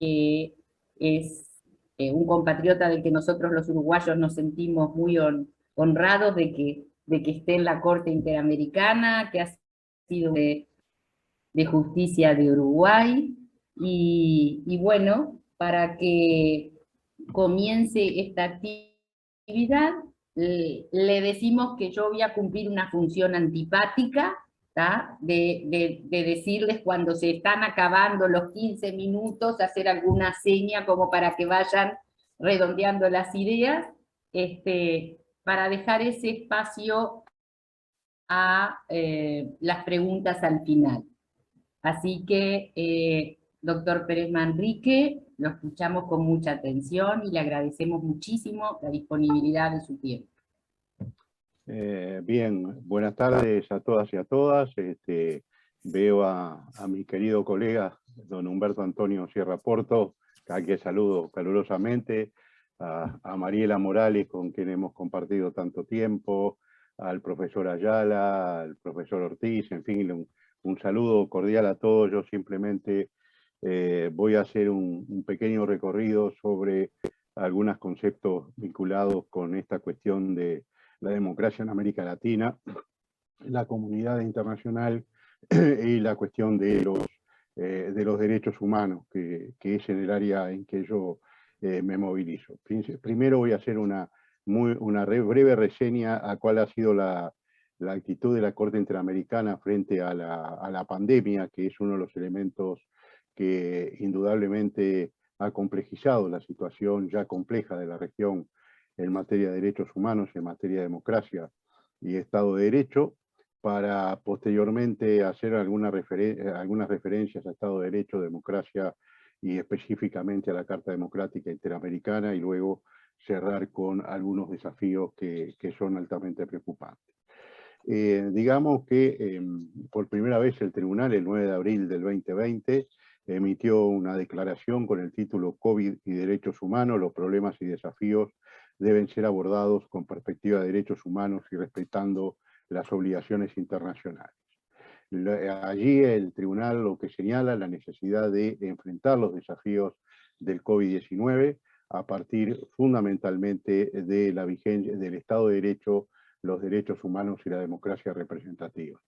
que es un compatriota del que nosotros los uruguayos nos sentimos muy honrados de que esté en la Corte Interamericana, que ha sido de Justicia de Uruguay, y bueno, para que comience esta actividad, le decimos que yo voy a cumplir una función antipática, de decirles cuando se están acabando los 15 minutos, hacer alguna seña como para que vayan redondeando las ideas, para dejar ese espacio a las preguntas al final. Así que, doctor Pérez Manrique, lo escuchamos con mucha atención y le agradecemos muchísimo la disponibilidad de su tiempo. Bien, buenas tardes a todas y a todas. Veo a mi querido colega, don Humberto Antonio Sierra Porto, a quien saludo calurosamente, a Mariela Morales, con quien hemos compartido tanto tiempo, al profesor Ayala, al profesor Ortiz, en fin, un saludo cordial a todos. Yo simplemente voy a hacer un pequeño recorrido sobre algunos conceptos vinculados con esta cuestión de la democracia en América Latina, la comunidad internacional y la cuestión de los derechos humanos, que es en el área en que yo me movilizo. Primero voy a hacer una breve reseña a cuál ha sido la actitud de la Corte Interamericana frente a la pandemia, que es uno de los elementos que indudablemente ha complejizado la situación ya compleja de la región en materia de derechos humanos, en materia de democracia y Estado de Derecho, para posteriormente hacer algunas referencias a Estado de Derecho, democracia y específicamente a la Carta Democrática Interamericana, y luego cerrar con algunos desafíos que son altamente preocupantes. Digamos que por primera vez el tribunal, el 9 de abril del 2020, emitió una declaración con el título COVID y Derechos Humanos, los problemas y desafíos deben ser abordados con perspectiva de derechos humanos y respetando las obligaciones internacionales. Allí el tribunal lo que señala la necesidad de enfrentar los desafíos del COVID-19 a partir fundamentalmente de la vigencia del Estado de Derecho, los derechos humanos y la democracia representativa,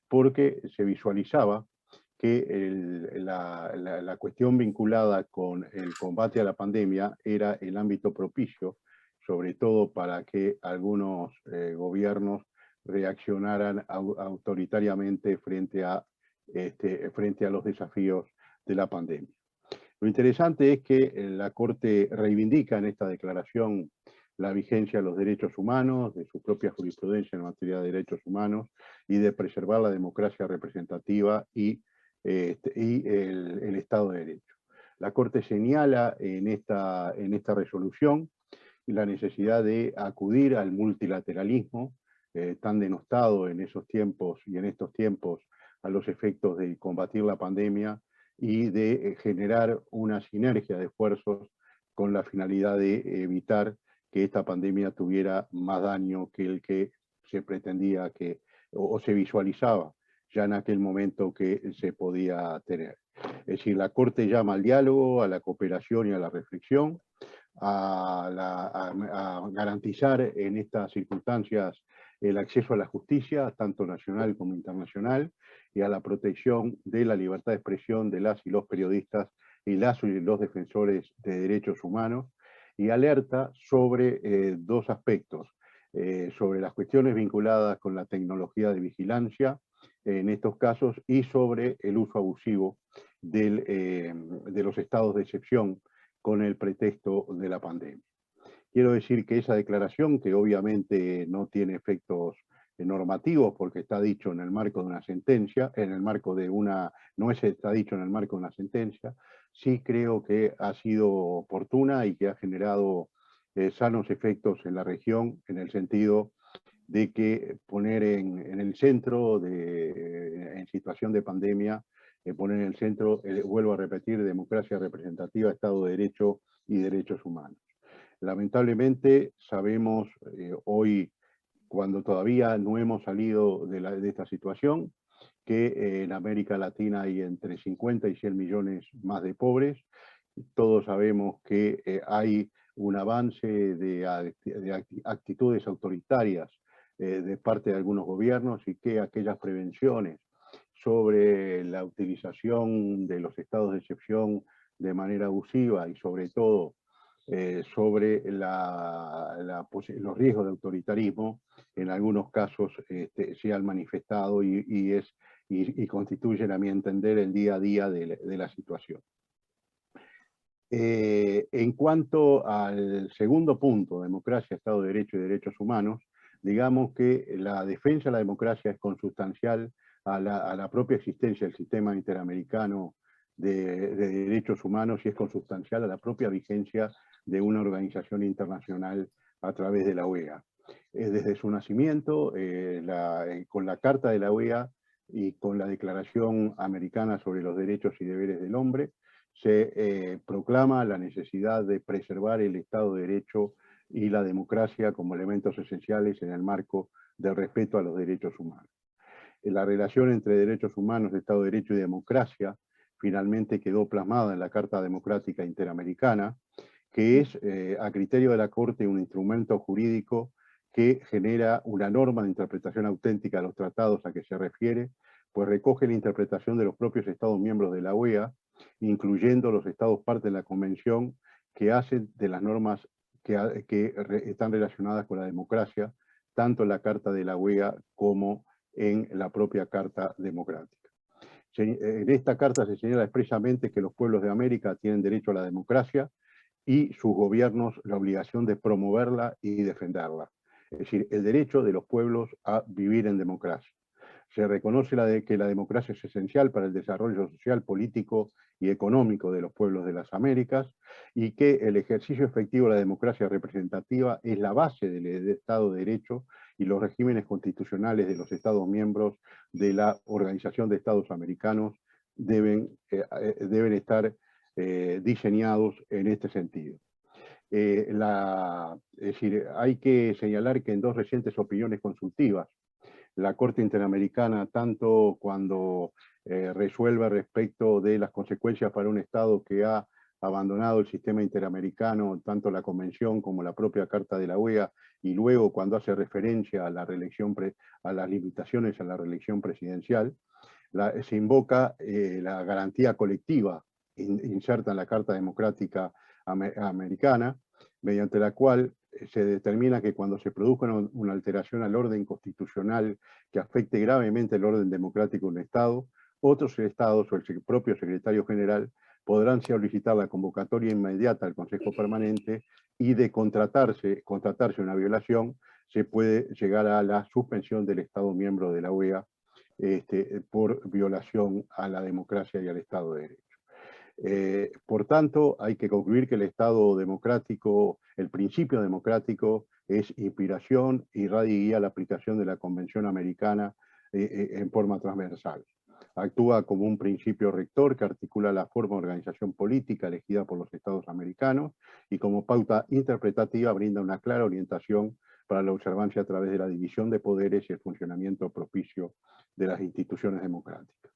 porque se visualizaba que la cuestión vinculada con el combate a la pandemia era el ámbito propicio, sobre todo para que algunos gobiernos reaccionaran autoritariamente frente a los desafíos de la pandemia. Lo interesante es que la Corte reivindica en esta declaración la vigencia de los derechos humanos, de su propia jurisprudencia en materia de derechos humanos y de preservar la democracia representativa y el Estado de Derecho. La Corte señala en esta resolución la necesidad de acudir al multilateralismo tan denostado en esos tiempos y en estos tiempos a los efectos de combatir la pandemia y de generar una sinergia de esfuerzos con la finalidad de evitar que esta pandemia tuviera más daño que el que se pretendía o se visualizaba ya en aquel momento que se podía tener. Es decir, la Corte llama al diálogo, a la cooperación y a la reflexión, a garantizar en estas circunstancias el acceso a la justicia, tanto nacional como internacional, y a la protección de la libertad de expresión de las y los periodistas y los defensores de derechos humanos, y alerta sobre dos aspectos, sobre las cuestiones vinculadas con la tecnología de vigilancia en estos casos y sobre el uso abusivo de los estados de excepción con el pretexto de la pandemia. Quiero decir que esa declaración, que obviamente no tiene efectos normativos porque está dicho en el marco de una sentencia, no está dicho en el marco de una sentencia, sí creo que ha sido oportuna y que ha generado sanos efectos en la región, en el sentido de que poner en el centro, en situación de pandemia, poner en el centro, vuelvo a repetir, democracia representativa, Estado de Derecho y derechos humanos. Lamentablemente sabemos hoy, cuando todavía no hemos salido de esta situación, que en América Latina hay entre 50 y 100 millones más de pobres, todos sabemos que hay un avance de actitudes autoritarias de parte de algunos gobiernos y que aquellas prevenciones sobre la utilización de los estados de excepción de manera abusiva y sobre todo sobre los riesgos de autoritarismo, en algunos casos se han manifestado y constituyen, a mi entender, el día a día de la situación. En cuanto al segundo punto, democracia, Estado de Derecho y derechos humanos, digamos que la defensa de la democracia es consustancial a la propia existencia del sistema interamericano de derechos humanos y es consustancial a la propia vigencia de una organización internacional a través de la OEA. Desde su nacimiento, con la Carta de la OEA y con la Declaración Americana sobre los Derechos y Deberes del Hombre, se proclama la necesidad de preservar el Estado de Derecho y la democracia como elementos esenciales en el marco del respeto a los derechos humanos. La relación entre derechos humanos, Estado de Derecho y democracia finalmente quedó plasmada en la Carta Democrática Interamericana, que es, a criterio de la Corte, un instrumento jurídico que genera una norma de interpretación auténtica de los tratados a que se refiere, pues recoge la interpretación de los propios Estados miembros de la OEA, incluyendo los Estados parte de la Convención, que hacen de las normas que están relacionadas con la democracia, tanto en la Carta de la OEA como en la propia Carta Democrática. En esta carta se señala expresamente que los pueblos de América tienen derecho a la democracia y sus gobiernos la obligación de promoverla y defenderla. Es decir, el derecho de los pueblos a vivir en democracia. Se reconoce que la democracia es esencial para el desarrollo social, político y económico de los pueblos de las Américas y que el ejercicio efectivo de la democracia representativa es la base del Estado de Derecho y los regímenes constitucionales de los Estados miembros de la Organización de Estados Americanos deben estar diseñados en este sentido. Es decir, hay que señalar que en dos recientes opiniones consultivas, la Corte Interamericana, tanto cuando resuelve respecto de las consecuencias para un Estado que ha abandonado el sistema interamericano, tanto la Convención como la propia Carta de la OEA, y luego cuando hace referencia a la reelección, a las limitaciones a la reelección presidencial, se invoca la garantía colectiva inserta en la Carta Democrática Americana, mediante la cual se determina que cuando se produzca una alteración al orden constitucional que afecte gravemente el orden democrático de un Estado, otros Estados o el propio secretario general podrán solicitar la convocatoria inmediata al Consejo Permanente y de contratarse una violación, se puede llegar a la suspensión del Estado miembro de la OEA por violación a la democracia y al Estado de Derecho. Por tanto, hay que concluir que el Estado democrático, el principio democrático, es inspiración y guía la aplicación de la Convención Americana en forma transversal. Actúa como un principio rector que articula la forma de organización política elegida por los Estados americanos y como pauta interpretativa brinda una clara orientación para la observancia a través de la división de poderes y el funcionamiento propicio de las instituciones democráticas.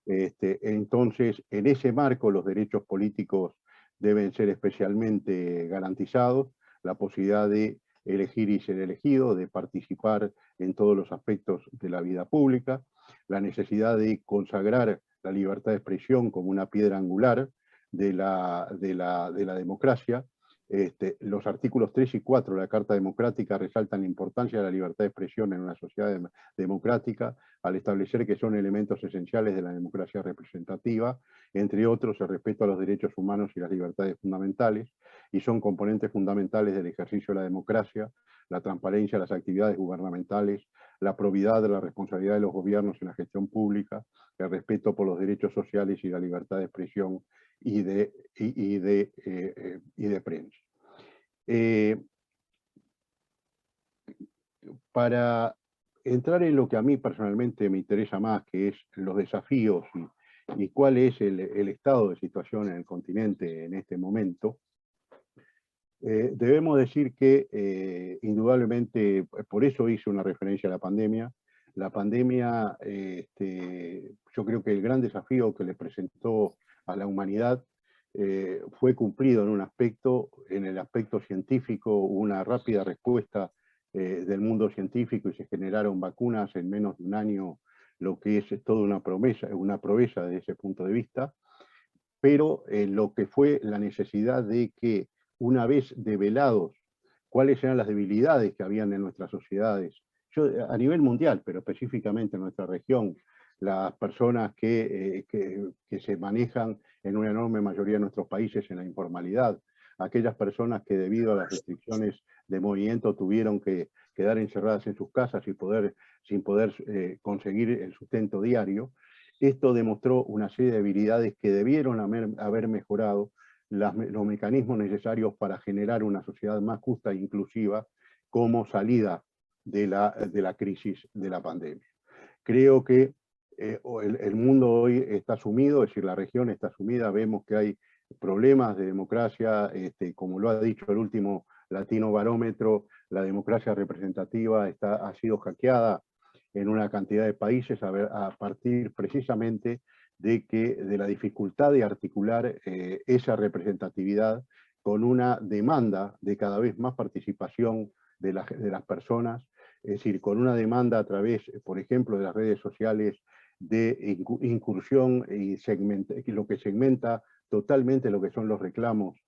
Entonces, en ese marco, los derechos políticos deben ser especialmente garantizados, la posibilidad de elegir y ser elegido, de participar en todos los aspectos de la vida pública, la necesidad de consagrar la libertad de expresión como una piedra angular de la democracia. Los artículos 3 y 4 de la Carta Democrática resaltan la importancia de la libertad de expresión en una sociedad democrática al establecer que son elementos esenciales de la democracia representativa, entre otros el respeto a los derechos humanos y las libertades fundamentales, y son componentes fundamentales del ejercicio de la democracia, la transparencia de las actividades gubernamentales, la probidad de la responsabilidad de los gobiernos en la gestión pública, el respeto por los derechos sociales y la libertad de expresión y de prensa. Para entrar en lo que a mí personalmente me interesa más, que es los desafíos y cuál es el estado de situación en el continente en este momento, debemos decir que indudablemente, por eso hice una referencia a la pandemia. La pandemia, yo creo que el gran desafío que le presentó a la humanidad fue cumplido en el aspecto científico, una rápida respuesta del mundo científico y se generaron vacunas en menos de un año, lo que es toda una proeza desde ese punto de vista, pero lo que fue la necesidad de que, una vez develados cuáles eran las debilidades que habían en nuestras sociedades, a nivel mundial, pero específicamente en nuestra región, las personas que se manejan en una enorme mayoría de nuestros países en la informalidad, aquellas personas que debido a las restricciones de movimiento tuvieron que quedar encerradas en sus casas sin poder conseguir el sustento diario. Esto demostró una serie de debilidades que debieron haber mejorado los mecanismos necesarios para generar una sociedad más justa e inclusiva como salida de la crisis de la pandemia. Creo que el mundo hoy está sumido, es decir, la región está sumida, vemos que hay problemas de democracia, como lo ha dicho el último Latino Barómetro, la democracia representativa ha sido hackeada en una cantidad de países a partir precisamente de la dificultad de articular esa representatividad con una demanda de cada vez más participación de las personas, es decir, con una demanda a través, por ejemplo, de las redes sociales de incursión y lo que segmenta totalmente lo que son los reclamos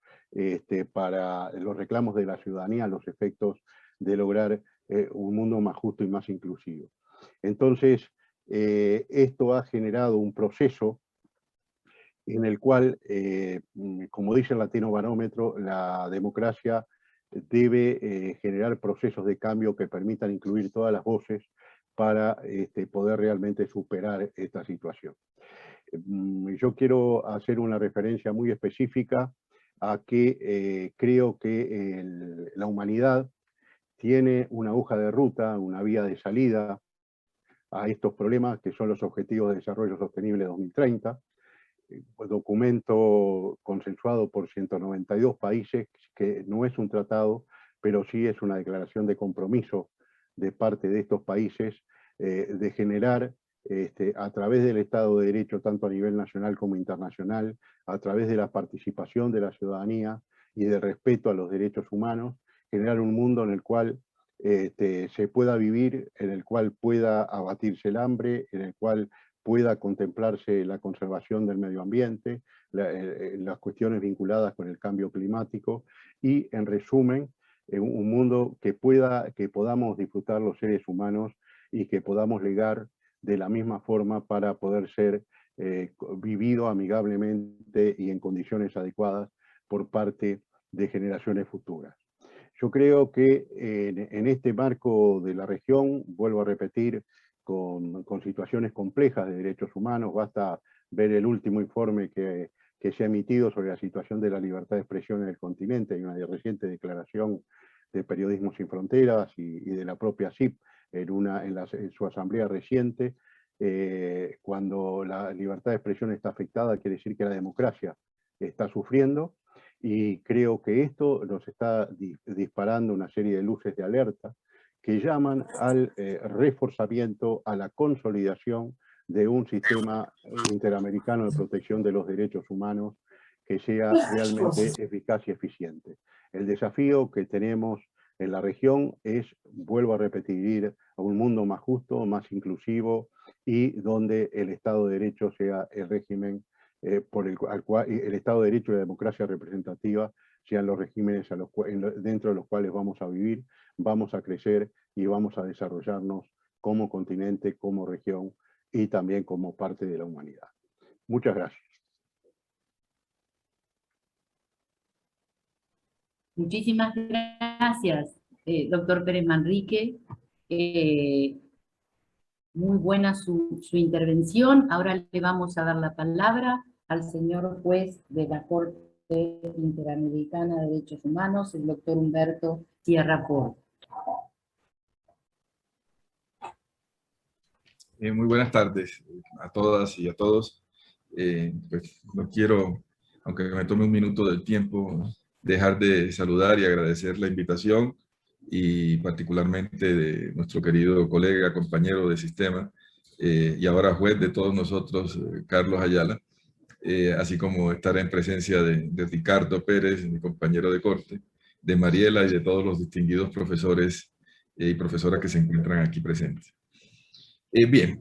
para los reclamos de la ciudadanía, los efectos de lograr un mundo más justo y más inclusivo. Entonces, esto ha generado un proceso en el cual, como dice el Latino Barómetro, la democracia debe generar procesos de cambio que permitan incluir todas las voces para poder realmente superar esta situación. Yo quiero hacer una referencia muy específica a que creo que la humanidad tiene una hoja de ruta, una vía de salida a estos problemas que son los Objetivos de Desarrollo Sostenible 2030, documento consensuado por 192 países, que no es un tratado, pero sí es una declaración de compromiso de parte de estos países de generar a través del Estado de Derecho, tanto a nivel nacional como internacional, a través de la participación de la ciudadanía y del respeto a los derechos humanos, generar un mundo en el cual se pueda vivir, en el cual pueda abatirse el hambre, en el cual pueda contemplarse la conservación del medio ambiente, las cuestiones vinculadas con el cambio climático y, en resumen, un mundo que podamos disfrutar los seres humanos y que podamos legar de la misma forma para poder ser vivido amigablemente y en condiciones adecuadas por parte de generaciones futuras. Yo creo que en este marco de la región, vuelvo a repetir, con situaciones complejas de derechos humanos, basta ver el último informe que se ha emitido sobre la situación de la libertad de expresión en el continente, y una reciente declaración de Periodismo Sin Fronteras y de la propia CIP en su asamblea reciente. Cuando la libertad de expresión está afectada, quiere decir que la democracia está sufriendo, y creo que esto nos está disparando una serie de luces de alerta que llaman al reforzamiento, a la consolidación de un sistema interamericano de protección de los derechos humanos que sea realmente eficaz y eficiente. El desafío que tenemos en la región es, vuelvo a repetir, a un mundo más justo, más inclusivo y donde el Estado de Derecho sea el régimen el Estado de Derecho y la democracia representativa sean los regímenes dentro de los cuales vamos a vivir, vamos a crecer y vamos a desarrollarnos como continente, como región y también como parte de la humanidad. Muchas gracias. Muchísimas gracias, doctor Pérez Manrique. Muy buena su intervención. Ahora le vamos a dar la palabra al señor juez de la Corte Interamericana de Derechos Humanos, el doctor Humberto Sierra Porto. Muy buenas tardes a todas y a todos. Pues no quiero, aunque me tome un minuto del tiempo, dejar de saludar y agradecer la invitación, y particularmente de nuestro querido colega, compañero de sistema, y ahora juez de todos nosotros, Carlos Ayala, así como estar en presencia de Ricardo Pérez, mi compañero de corte, de Mariela y de todos los distinguidos profesores y profesoras que se encuentran aquí presentes. Bien,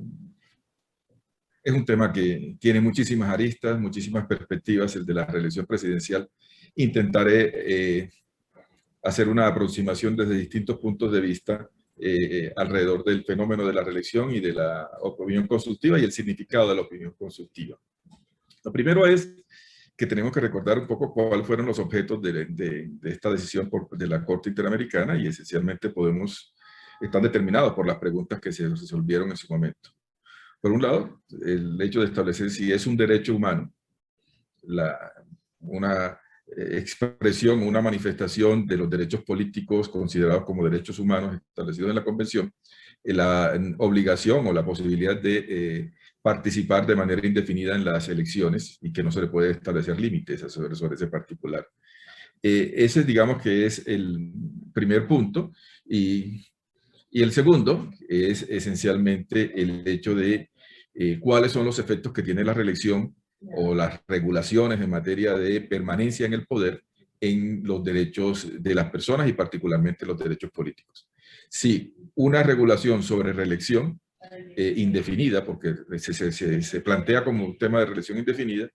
es un tema que tiene muchísimas aristas, muchísimas perspectivas, el de la reelección presidencial. Intentaré hacer una aproximación desde distintos puntos de vista alrededor del fenómeno de la reelección y de la opinión consultiva y el significado de la opinión consultiva. Lo primero es que tenemos que recordar un poco cuáles fueron los objetos de esta decisión de la Corte Interamericana, y esencialmente están determinados por las preguntas que se resolvieron en su momento. Por un lado, el hecho de establecer si es un derecho humano, una expresión, una manifestación de los derechos políticos considerados como derechos humanos establecidos en la Convención, la obligación o la posibilidad de participar de manera indefinida en las elecciones y que no se le puede establecer límites sobre ese particular. Ese, digamos, que es el primer punto. Y el segundo es esencialmente el hecho de cuáles son los efectos que tiene la reelección o las regulaciones en materia de permanencia en el poder en los derechos de las personas y particularmente los derechos políticos. Si una regulación sobre reelección indefinida, porque se plantea como un tema de reelección indefinida,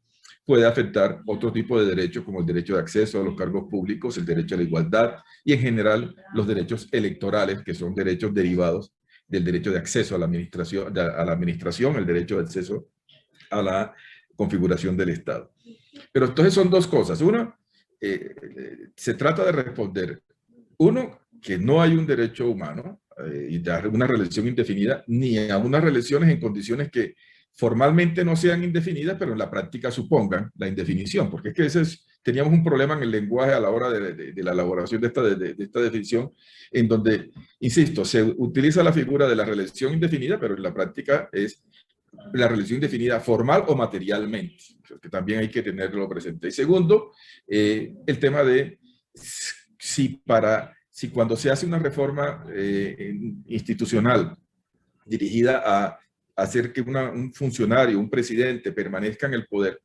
puede afectar otro tipo de derechos como el derecho de acceso a los cargos públicos, el derecho a la igualdad y en general los derechos electorales, que son derechos derivados del derecho de acceso a la administración, el derecho de acceso a la configuración del Estado. Pero entonces son dos cosas. Uno, se trata de responder, uno, que no hay un derecho humano y dar una reelección indefinida, ni a unas reelecciones en condiciones que formalmente no sean indefinidas, pero en la práctica supongan la indefinición, porque es que teníamos un problema en el lenguaje a la hora de la elaboración de esta definición, en donde, insisto, se utiliza la figura de la reelección indefinida, pero en la práctica es la reelección indefinida formal o materialmente, que también hay que tenerlo presente. Y segundo, el tema de si cuando se hace una reforma institucional dirigida a hacer que un funcionario, un presidente permanezca en el poder,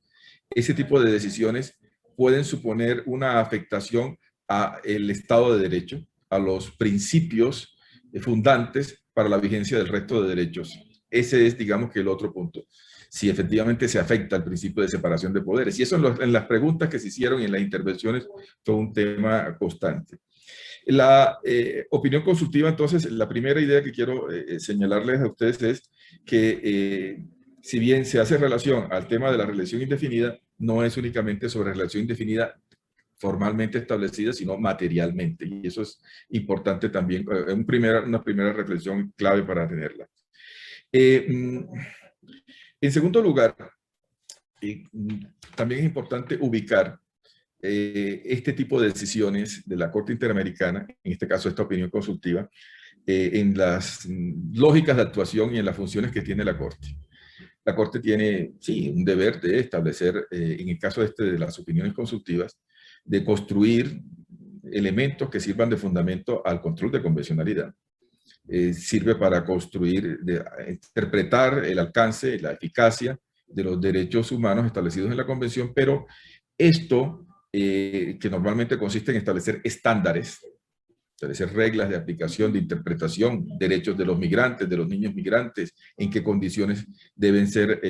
ese tipo de decisiones pueden suponer una afectación al Estado de Derecho, a los principios fundantes para la vigencia del resto de derechos. Ese es, digamos, que el otro punto. Si efectivamente se afecta al principio de separación de poderes. Y eso en las preguntas que se hicieron y en las intervenciones fue un tema constante. La opinión consultiva, entonces, la primera idea que quiero señalarles a ustedes es que si bien se hace relación al tema de la reelección indefinida, no es únicamente sobre reelección indefinida formalmente establecida, sino materialmente. Y eso es importante también, una primera reflexión clave para tenerla. En segundo lugar, también es importante ubicar este tipo de decisiones de la Corte Interamericana, en este caso esta opinión consultiva, en las lógicas de actuación y en las funciones que tiene la Corte. La Corte tiene, sí, un deber de establecer, en el caso de las opiniones consultivas, de construir elementos que sirvan de fundamento al control de convencionalidad. Sirve para construir, interpretar el alcance y la eficacia de los derechos humanos establecidos en la Convención, pero esto, que normalmente consiste en establecer estándares, establecer reglas de aplicación, de interpretación, derechos de los migrantes, de los niños migrantes, en qué condiciones deben ser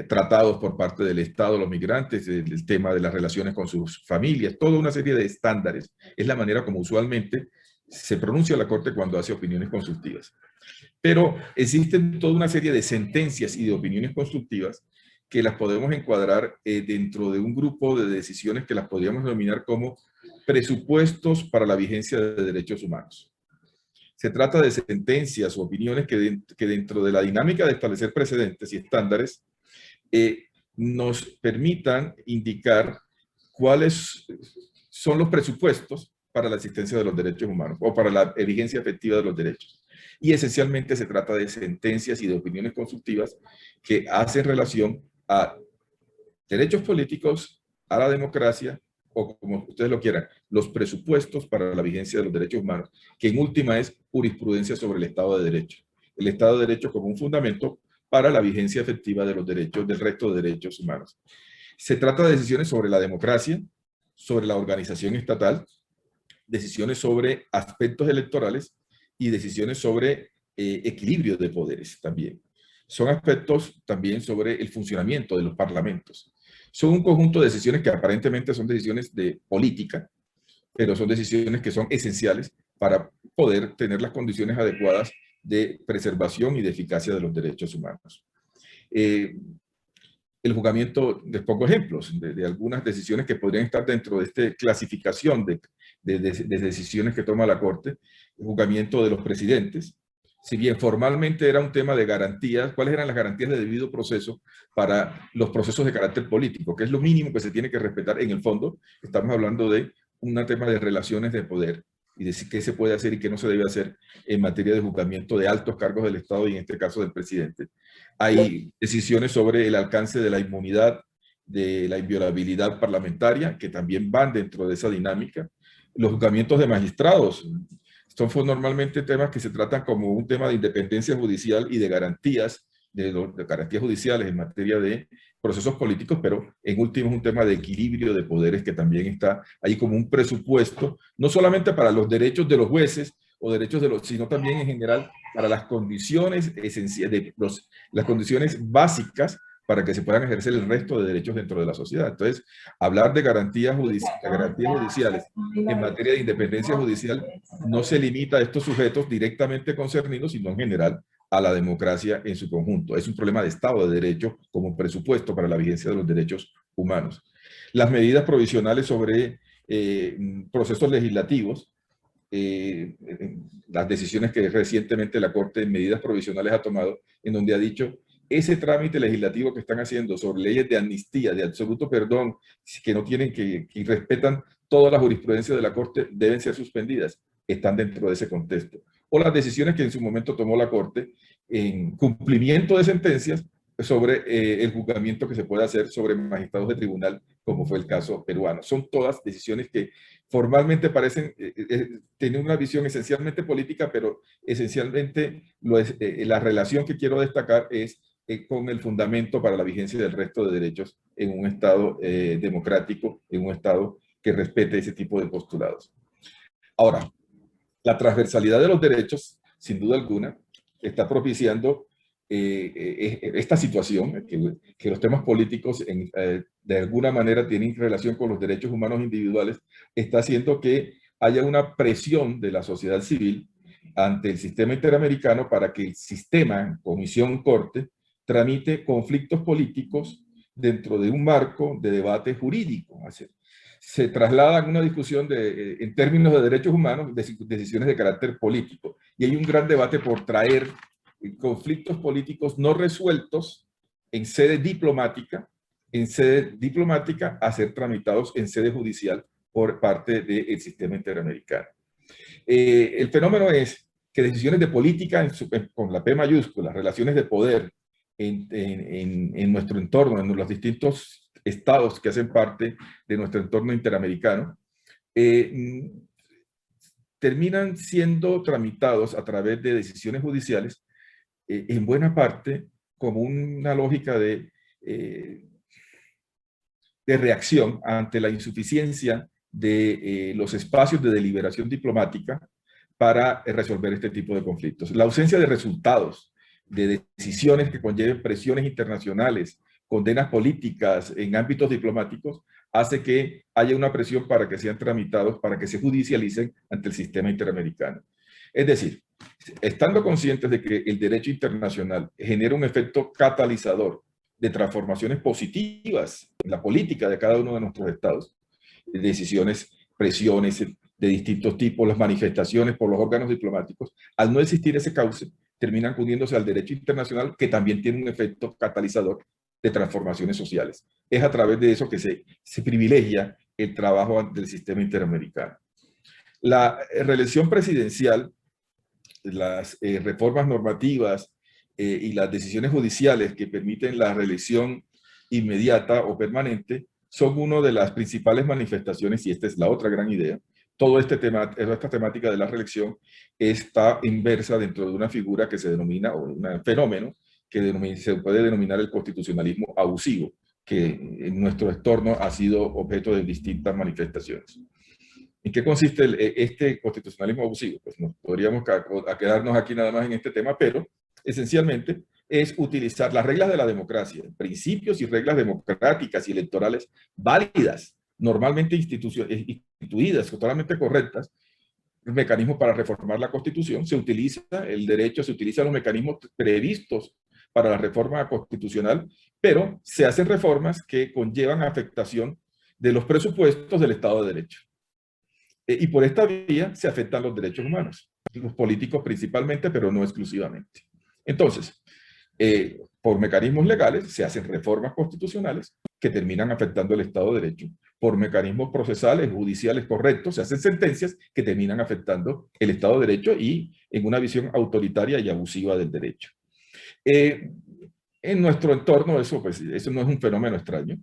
tratados por parte del Estado los migrantes, el tema de las relaciones con sus familias, toda una serie de estándares. Es la manera como usualmente se pronuncia la Corte cuando hace opiniones consultivas. Pero existen toda una serie de sentencias y de opiniones consultivas que las podemos encuadrar dentro de un grupo de decisiones que las podríamos denominar como presupuestos para la vigencia de derechos humanos. Se trata de sentencias o opiniones que dentro de la dinámica de establecer precedentes y estándares nos permitan indicar cuáles son los presupuestos para la existencia de los derechos humanos o para la vigencia efectiva de los derechos. Y esencialmente se trata de sentencias y de opiniones consultivas que hacen relación a derechos políticos, a la democracia, o como ustedes lo quieran, los presupuestos para la vigencia de los derechos humanos, que en última es jurisprudencia sobre el Estado de Derecho. El Estado de Derecho como un fundamento para la vigencia efectiva de los derechos, del resto de derechos humanos. Se trata de decisiones sobre la democracia, sobre la organización estatal, decisiones sobre aspectos electorales y decisiones sobre equilibrio de poderes también. Son aspectos también sobre el funcionamiento de los parlamentos. Son un conjunto de decisiones que aparentemente son decisiones de política, pero son decisiones que son esenciales para poder tener las condiciones adecuadas de preservación y de eficacia de los derechos humanos. El juzgamiento, les pongo ejemplos de algunas decisiones que podrían estar dentro de esta clasificación de decisiones que toma la Corte. El juzgamiento de los presidentes. Si bien formalmente era un tema de garantías, ¿cuáles eran las garantías de debido proceso para los procesos de carácter político? Que es lo mínimo que se tiene que respetar en el fondo. Estamos hablando de un tema de relaciones de poder y de qué se puede hacer y qué no se debe hacer en materia de juzgamiento de altos cargos del Estado y en este caso del presidente. Hay decisiones sobre el alcance de la inmunidad, de la inviolabilidad parlamentaria, que también van dentro de esa dinámica. Los juzgamientos de magistrados son normalmente temas que se tratan como un tema de independencia judicial y de garantías, de garantías judiciales en materia de procesos políticos, pero en último es un tema de equilibrio de poderes que también está ahí como un presupuesto, no solamente para los derechos de los jueces o derechos de los, sino también en general para las condiciones esenciales, las condiciones básicas para que se puedan ejercer el resto de derechos dentro de la sociedad. Entonces, hablar de garantías judiciales en materia de independencia judicial no se limita a estos sujetos directamente concernidos, sino en general a la democracia en su conjunto. Es un problema de Estado de Derecho como presupuesto para la vigencia de los derechos humanos. Las medidas provisionales sobre procesos legislativos, las decisiones que recientemente la Corte en medidas provisionales ha tomado, en donde ha dicho ese trámite legislativo que están haciendo sobre leyes de amnistía, de absoluto perdón, que no tienen que respetan toda la jurisprudencia de la Corte, deben ser suspendidas, están dentro de ese contexto. O las decisiones que en su momento tomó la Corte en cumplimiento de sentencias sobre el juzgamiento que se puede hacer sobre magistrados de tribunal, como fue el caso peruano. Son todas decisiones que formalmente parecen tener una visión esencialmente política, pero esencialmente la relación que quiero destacar es con el fundamento para la vigencia del resto de derechos en un Estado democrático, en un Estado que respete ese tipo de postulados. Ahora, la transversalidad de los derechos, sin duda alguna, está propiciando esta situación, que los temas políticos de alguna manera tienen relación con los derechos humanos individuales, está haciendo que haya una presión de la sociedad civil ante el sistema interamericano para que el sistema, Comisión Corte, tramite conflictos políticos dentro de un marco de debate jurídico. Se trasladan una discusión en términos de derechos humanos, de decisiones de carácter político. Y hay un gran debate por traer conflictos políticos no resueltos en sede diplomática a ser tramitados en sede judicial por parte del sistema interamericano. El fenómeno es que decisiones de política con la P mayúscula, relaciones de poder en nuestro entorno, en los distintos estados que hacen parte de nuestro entorno interamericano, terminan siendo tramitados a través de decisiones judiciales en buena parte como una lógica de reacción ante la insuficiencia de los espacios de deliberación diplomática para resolver este tipo de conflictos. La ausencia de resultados, de decisiones que conlleven presiones internacionales, condenas políticas en ámbitos diplomáticos, hace que haya una presión para que sean tramitados, para que se judicialicen ante el sistema interamericano. Es decir, estando conscientes de que el derecho internacional genera un efecto catalizador de transformaciones positivas en la política de cada uno de nuestros estados, decisiones, presiones de distintos tipos, las manifestaciones por los órganos diplomáticos, al no existir ese cauce, terminan acudiéndose al derecho internacional que también tiene un efecto catalizador de transformaciones sociales. Es a través de eso que se privilegia el trabajo del sistema interamericano. La reelección presidencial, las reformas normativas y las decisiones judiciales que permiten la reelección inmediata o permanente son una de las principales manifestaciones, y esta es la otra gran idea. Todo esta temática de la reelección está inversa dentro de una figura que se denomina, o un fenómeno que se puede denominar el constitucionalismo abusivo, que en nuestro entorno ha sido objeto de distintas manifestaciones. ¿En qué consiste este constitucionalismo abusivo? Pues no podríamos quedarnos aquí nada más en este tema, pero esencialmente es utilizar las reglas de la democracia, principios y reglas democráticas y electorales válidas, normalmente instituidas, totalmente correctas, mecanismos para reformar la Constitución. Se utiliza el derecho, se utilizan los mecanismos previstos para la reforma constitucional, pero se hacen reformas que conllevan afectación de los presupuestos del Estado de Derecho. Y por esta vía se afectan los derechos humanos, los políticos principalmente, pero no exclusivamente. Entonces, por mecanismos legales se hacen reformas constitucionales que terminan afectando el Estado de Derecho. Por mecanismos procesales, judiciales correctos, se hacen sentencias que terminan afectando el Estado de Derecho y en una visión autoritaria y abusiva del derecho. En nuestro entorno eso no es un fenómeno extraño.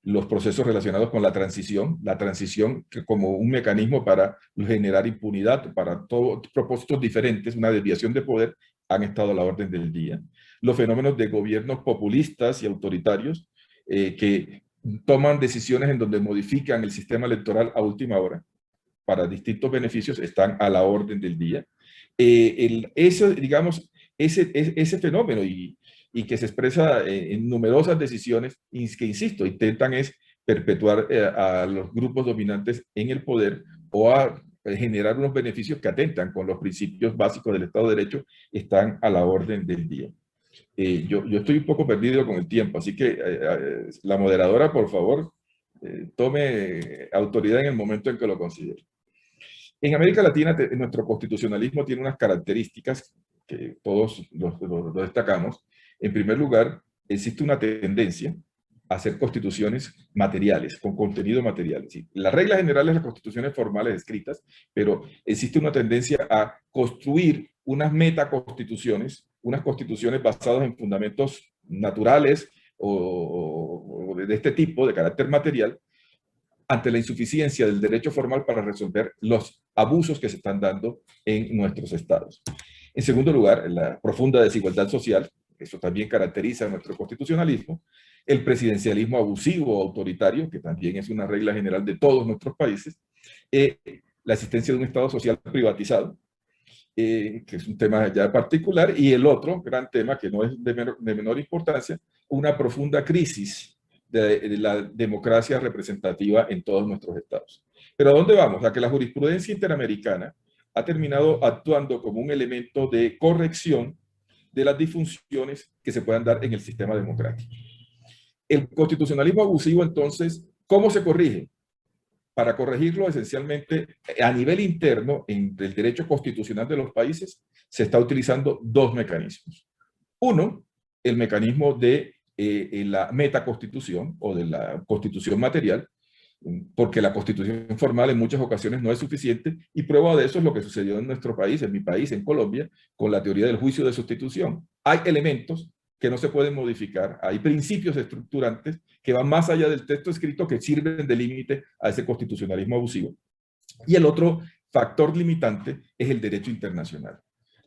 Los procesos relacionados con la transición que como un mecanismo para generar impunidad, para todos propósitos diferentes, una desviación de poder, han estado a la orden del día. Los fenómenos de gobiernos populistas y autoritarios que toman decisiones en donde modifican el sistema electoral a última hora para distintos beneficios están a la orden del día. Ese fenómeno y que se expresa en numerosas decisiones que, insisto, intentan es perpetuar a los grupos dominantes en el poder o a generar unos beneficios que atentan con los principios básicos del Estado de Derecho, están a la orden del día. Yo estoy un poco perdido con el tiempo, así que la moderadora, por favor, tome autoridad en el momento en que lo considere. En América Latina, nuestro constitucionalismo tiene unas características que todos lo destacamos. En primer lugar, existe una tendencia a hacer constituciones materiales, con contenido material. ¿Sí? Las reglas generales de las constituciones formales escritas, pero existe una tendencia a construir unas metaconstituciones, unas constituciones basadas en fundamentos naturales o de este tipo, de carácter material, ante la insuficiencia del derecho formal para resolver los abusos que se están dando en nuestros estados. En segundo lugar, la profunda desigualdad social, eso también caracteriza nuestro constitucionalismo, el presidencialismo abusivo o autoritario, que también es una regla general de todos nuestros países, la existencia de un Estado social privatizado, que es un tema ya particular, y el otro gran tema, que no es de menor importancia, una profunda crisis de la democracia representativa en todos nuestros estados. Pero ¿a dónde vamos? A que la jurisprudencia interamericana ha terminado actuando como un elemento de corrección de las disfunciones que se puedan dar en el sistema democrático. El constitucionalismo abusivo, entonces, ¿cómo se corrige? Para corregirlo, esencialmente, a nivel interno, en el derecho constitucional de los países, se está utilizando dos mecanismos. Uno, el mecanismo de la metaconstitución o de la constitución material, porque la constitución formal en muchas ocasiones no es suficiente, y prueba de eso es lo que sucedió en nuestro país, en mi país, en Colombia, con la teoría del juicio de sustitución. Hay elementos que no se pueden modificar, hay principios estructurantes que van más allá del texto escrito que sirven de límite a ese constitucionalismo abusivo. Y el otro factor limitante es el derecho internacional.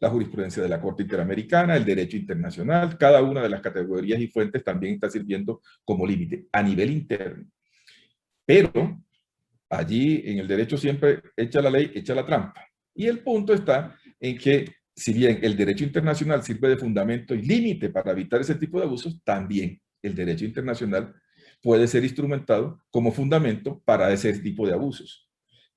La jurisprudencia de la Corte Interamericana, el derecho internacional, cada una de las categorías y fuentes también está sirviendo como límite a nivel interno. Pero allí en el derecho siempre echa la ley, echa la trampa. Y el punto está en que si bien el derecho internacional sirve de fundamento y límite para evitar ese tipo de abusos, también el derecho internacional puede ser instrumentado como fundamento para ese tipo de abusos.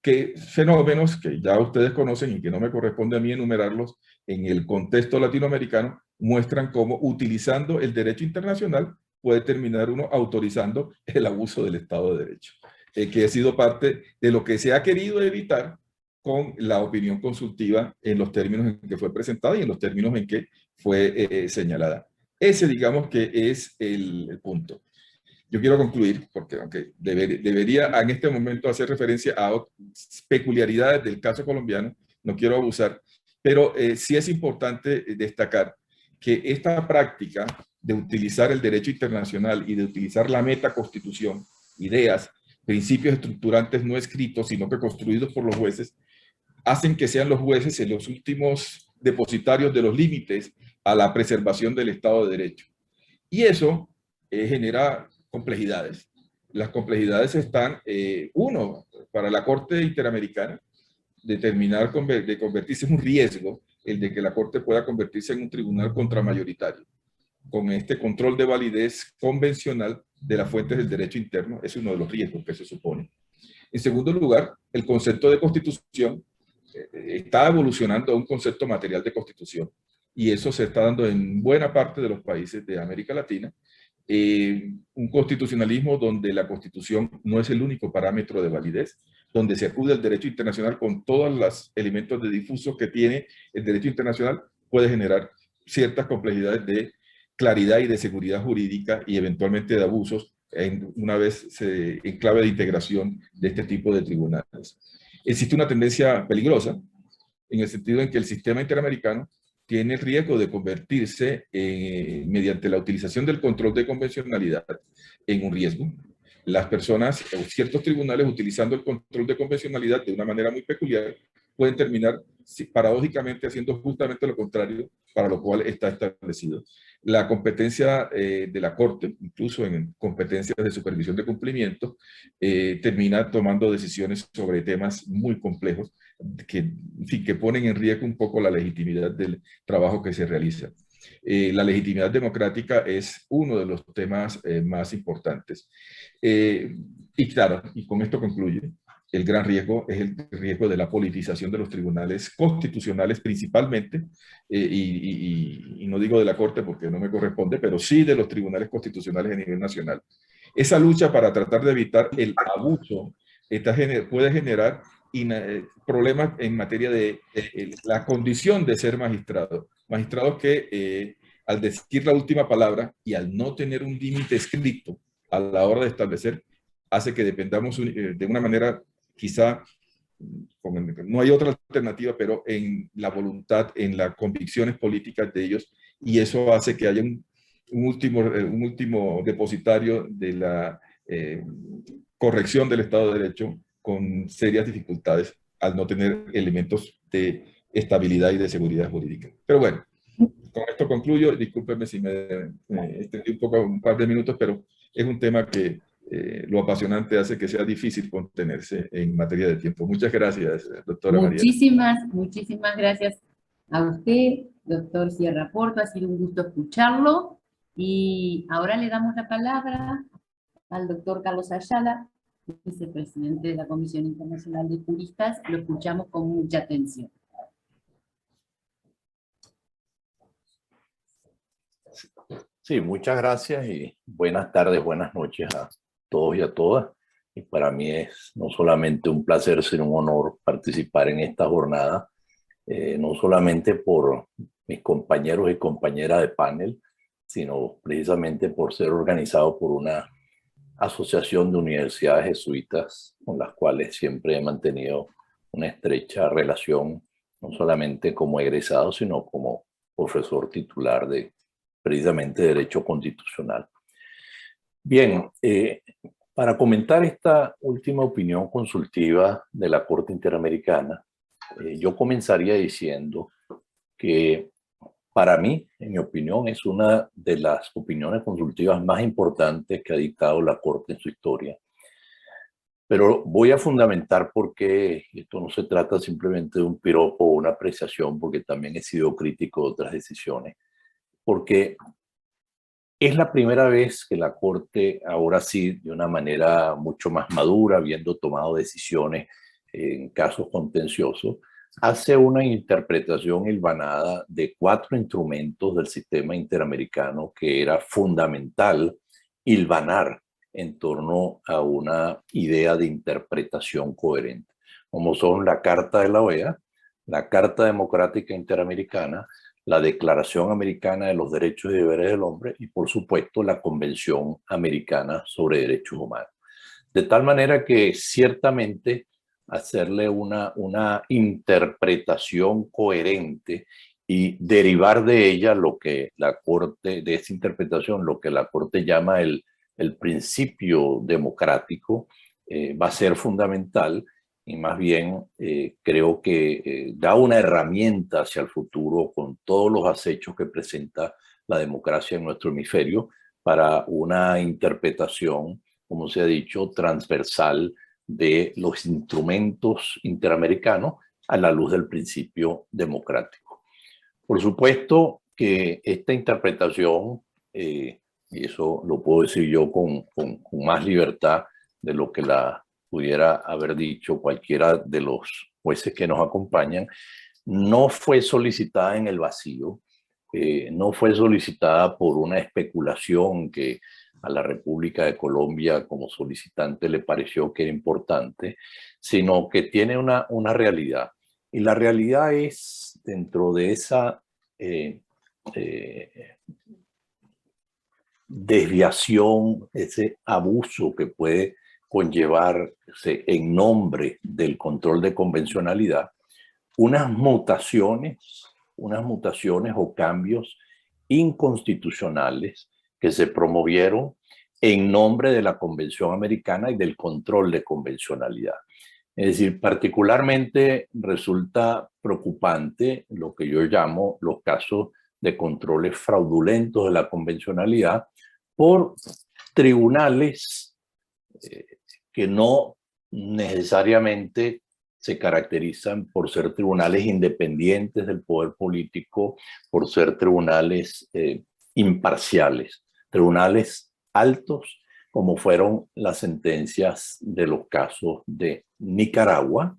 Que fenómenos que ya ustedes conocen y que no me corresponde a mí enumerarlos en el contexto latinoamericano, muestran cómo utilizando el derecho internacional puede terminar uno autorizando el abuso del Estado de Derecho, que ha sido parte de lo que se ha querido evitar con la opinión consultiva en los términos en que fue presentada y en los términos en que fue señalada. Ese, digamos, que es el punto. Yo quiero concluir, porque aunque debería en este momento hacer referencia a peculiaridades del caso colombiano, no quiero abusar, pero sí es importante destacar que esta práctica de utilizar el derecho internacional y de utilizar la metaconstitución, ideas, principios estructurantes no escritos, sino que construidos por los jueces, hacen que sean los jueces en los últimos depositarios de los límites a la preservación del Estado de Derecho. Y eso genera complejidades. Las complejidades están, uno, para la Corte Interamericana, determinar de convertirse en un riesgo el de que la Corte pueda convertirse en un tribunal contramayoritario, con este control de validez convencional de las fuentes del derecho interno. Es uno de los riesgos que se supone. En segundo lugar, el concepto de constitución está evolucionando a un concepto material de constitución, y eso se está dando en buena parte de los países de América Latina. Un constitucionalismo donde la constitución no es el único parámetro de validez, donde se acude al derecho internacional con todos los elementos de difusos que tiene el derecho internacional, puede generar ciertas complejidades de claridad y de seguridad jurídica y eventualmente de abusos una vez en clave de integración de este tipo de tribunales. Existe una tendencia peligrosa en el sentido en que el sistema interamericano tiene el riesgo de convertirse mediante la utilización del control de convencionalidad en un riesgo. Las personas o ciertos tribunales utilizando el control de convencionalidad de una manera muy peculiar pueden terminar paradójicamente haciendo justamente lo contrario para lo cual está establecido. La competencia de la Corte, incluso en competencias de supervisión de cumplimiento, termina tomando decisiones sobre temas muy complejos que, en fin, que ponen en riesgo un poco la legitimidad del trabajo que se realiza. La legitimidad democrática es uno de los temas más importantes. Y claro, y con esto concluye, el gran riesgo es el riesgo de la politización de los tribunales constitucionales principalmente, y no digo de la Corte porque no me corresponde, pero sí de los tribunales constitucionales a nivel nacional. Esa lucha para tratar de evitar el abuso puede generar problemas en materia de la condición de ser magistrado. Magistrados que al decir la última palabra y al no tener un límite escrito a la hora de establecer, hace que dependamos de una manera quizá, no hay otra alternativa, pero en la voluntad, en las convicciones políticas de ellos, y eso hace que haya un último depositario de la corrección del Estado de Derecho con serias dificultades al no tener elementos de estabilidad y de seguridad jurídica. Pero bueno, con esto concluyo. Discúlpenme si me extendí un par de minutos, pero es un tema que lo apasionante hace que sea difícil contenerse en materia de tiempo. Muchas gracias, doctora María. Muchísimas gracias a usted, doctor Sierra Porto. Ha sido un gusto escucharlo. Y ahora le damos la palabra al doctor Carlos Ayala, vicepresidente de la Comisión Internacional de Juristas. Lo escuchamos con mucha atención. Sí, muchas gracias y buenas tardes, buenas noches a todos y a todas. Y para mí es no solamente un placer, sino un honor participar en esta jornada, no solamente por mis compañeros y compañeras de panel, sino precisamente por ser organizado por una asociación de universidades jesuitas con las cuales siempre he mantenido una estrecha relación, no solamente como egresado, sino como profesor titular de precisamente Derecho Constitucional. Bien, para comentar esta última opinión consultiva de la Corte Interamericana, yo comenzaría diciendo que para mí, en mi opinión, es una de las opiniones consultivas más importantes que ha dictado la Corte en su historia. Pero voy a fundamentar por qué esto no se trata simplemente de un piropo o una apreciación, porque también he sido crítico de otras decisiones. Porque es la primera vez que la Corte, ahora sí, de una manera mucho más madura, habiendo tomado decisiones en casos contenciosos, hace una interpretación hilvanada de 4 instrumentos del sistema interamericano que era fundamental hilvanar en torno a una idea de interpretación coherente, como son la Carta de la OEA, la Carta Democrática Interamericana, la Declaración Americana de los Derechos y Deberes del Hombre y, por supuesto, la Convención Americana sobre Derechos Humanos. De tal manera que ciertamente hacerle una interpretación coherente y derivar de ella lo que la Corte, de esa interpretación, lo que la Corte llama el principio democrático, va a ser fundamental y más bien creo que da una herramienta hacia el futuro con todos los acechos que presenta la democracia en nuestro hemisferio para una interpretación, como se ha dicho, transversal de los instrumentos interamericanos a la luz del principio democrático. Por supuesto que esta interpretación, y eso lo puedo decir yo con más libertad de lo que la pudiera haber dicho cualquiera de los jueces que nos acompañan, no fue solicitada en el vacío, no fue solicitada por una especulación que a la República de Colombia como solicitante le pareció que era importante, sino que tiene una realidad. Y la realidad es, dentro de esa desviación, ese abuso que puede conllevarse en nombre del control de convencionalidad, unas mutaciones o cambios inconstitucionales que se promovieron en nombre de la Convención Americana y del control de convencionalidad. Es decir, particularmente resulta preocupante lo que yo llamo los casos de controles fraudulentos de la convencionalidad por tribunales que no necesariamente se caracterizan por ser tribunales independientes del poder político, por ser tribunales imparciales, tribunales altos, como fueron las sentencias de los casos de Nicaragua,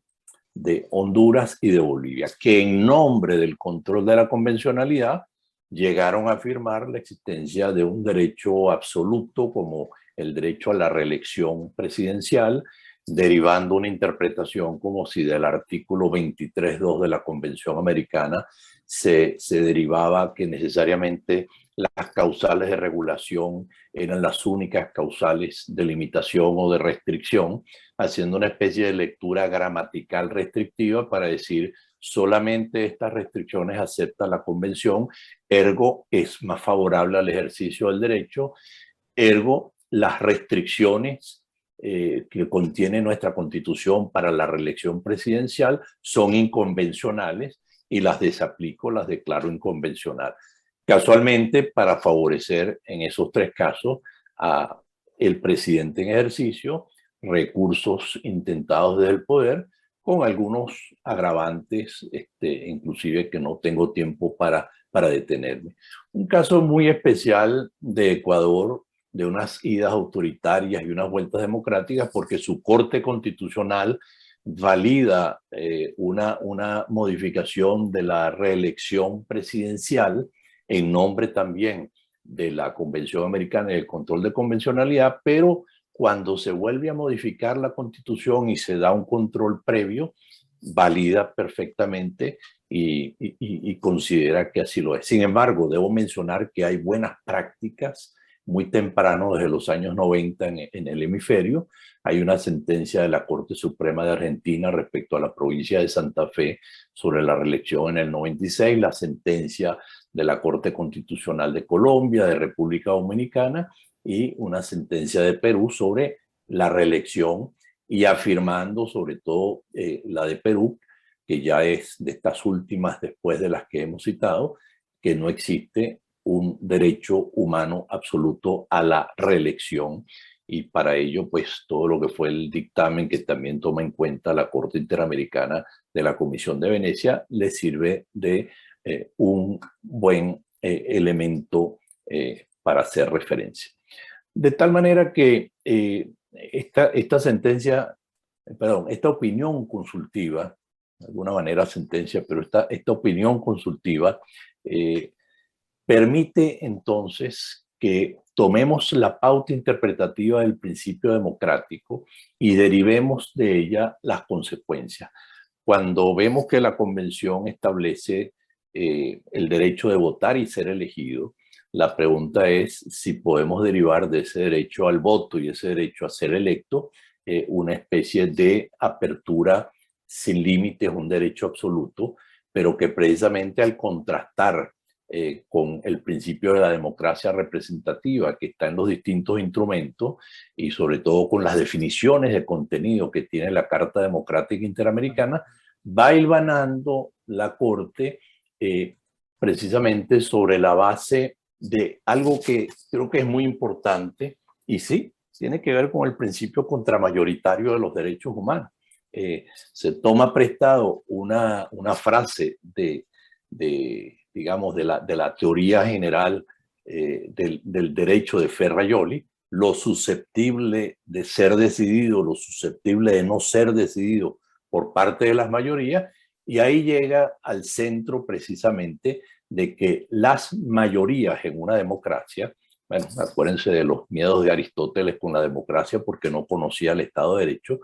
de Honduras y de Bolivia, que en nombre del control de la convencionalidad llegaron a afirmar la existencia de un derecho absoluto como el derecho a la reelección presidencial, derivando una interpretación como si del artículo 23.2 de la Convención Americana se derivaba que necesariamente las causales de regulación eran las únicas causales de limitación o de restricción, haciendo una especie de lectura gramatical restrictiva para decir solamente estas restricciones acepta la Convención, ergo es más favorable al ejercicio del derecho, ergo las restricciones que contiene nuestra Constitución para la reelección presidencial son inconvencionales y las desaplico, las declaro inconvencional. Casualmente, para favorecer en esos tres casos a el presidente en ejercicio, recursos intentados desde el poder, con algunos agravantes, inclusive que no tengo tiempo para detenerme. Un caso muy especial de Ecuador, de unas idas autoritarias y unas vueltas democráticas, porque su Corte Constitucional valida una modificación de la reelección presidencial en nombre también de la Convención Americana y del control de convencionalidad, pero cuando se vuelve a modificar la Constitución y se da un control previo, valida perfectamente y considera que así lo es. Sin embargo, debo mencionar que hay buenas prácticas muy temprano, desde los años 90 en el hemisferio. Hay una sentencia de la Corte Suprema de Argentina respecto a la provincia de Santa Fe sobre la reelección en el 96, la sentencia de la Corte Constitucional de Colombia, de República Dominicana, y una sentencia de Perú sobre la reelección, y afirmando sobre todo la de Perú, que ya es de estas últimas después de las que hemos citado, que no existe un derecho humano absoluto a la reelección, y para ello pues todo lo que fue el dictamen que también toma en cuenta la Corte Interamericana de la Comisión de Venecia le sirve de un buen elemento para hacer referencia. De tal manera que esta sentencia, esta opinión consultiva, de alguna manera sentencia, pero esta opinión consultiva permite entonces que tomemos la pauta interpretativa del principio democrático y derivemos de ella las consecuencias. Cuando vemos que la Convención establece el derecho de votar y ser elegido, la pregunta es si podemos derivar de ese derecho al voto y ese derecho a ser electo una especie de apertura sin límites, un derecho absoluto, pero que precisamente al contrastar con el principio de la democracia representativa que está en los distintos instrumentos y sobre todo con las definiciones de contenido que tiene la Carta Democrática Interamericana, va hilvanando la Corte precisamente sobre la base de algo que creo que es muy importante y sí, tiene que ver con el principio contramayoritario de los derechos humanos. Se toma prestado una frase digamos, de la teoría general del derecho de Ferrajoli, lo susceptible de ser decidido, lo susceptible de no ser decidido por parte de las mayorías, y ahí llega al centro precisamente de que las mayorías en una democracia, bueno, acuérdense de los miedos de Aristóteles con la democracia porque no conocía el Estado de Derecho,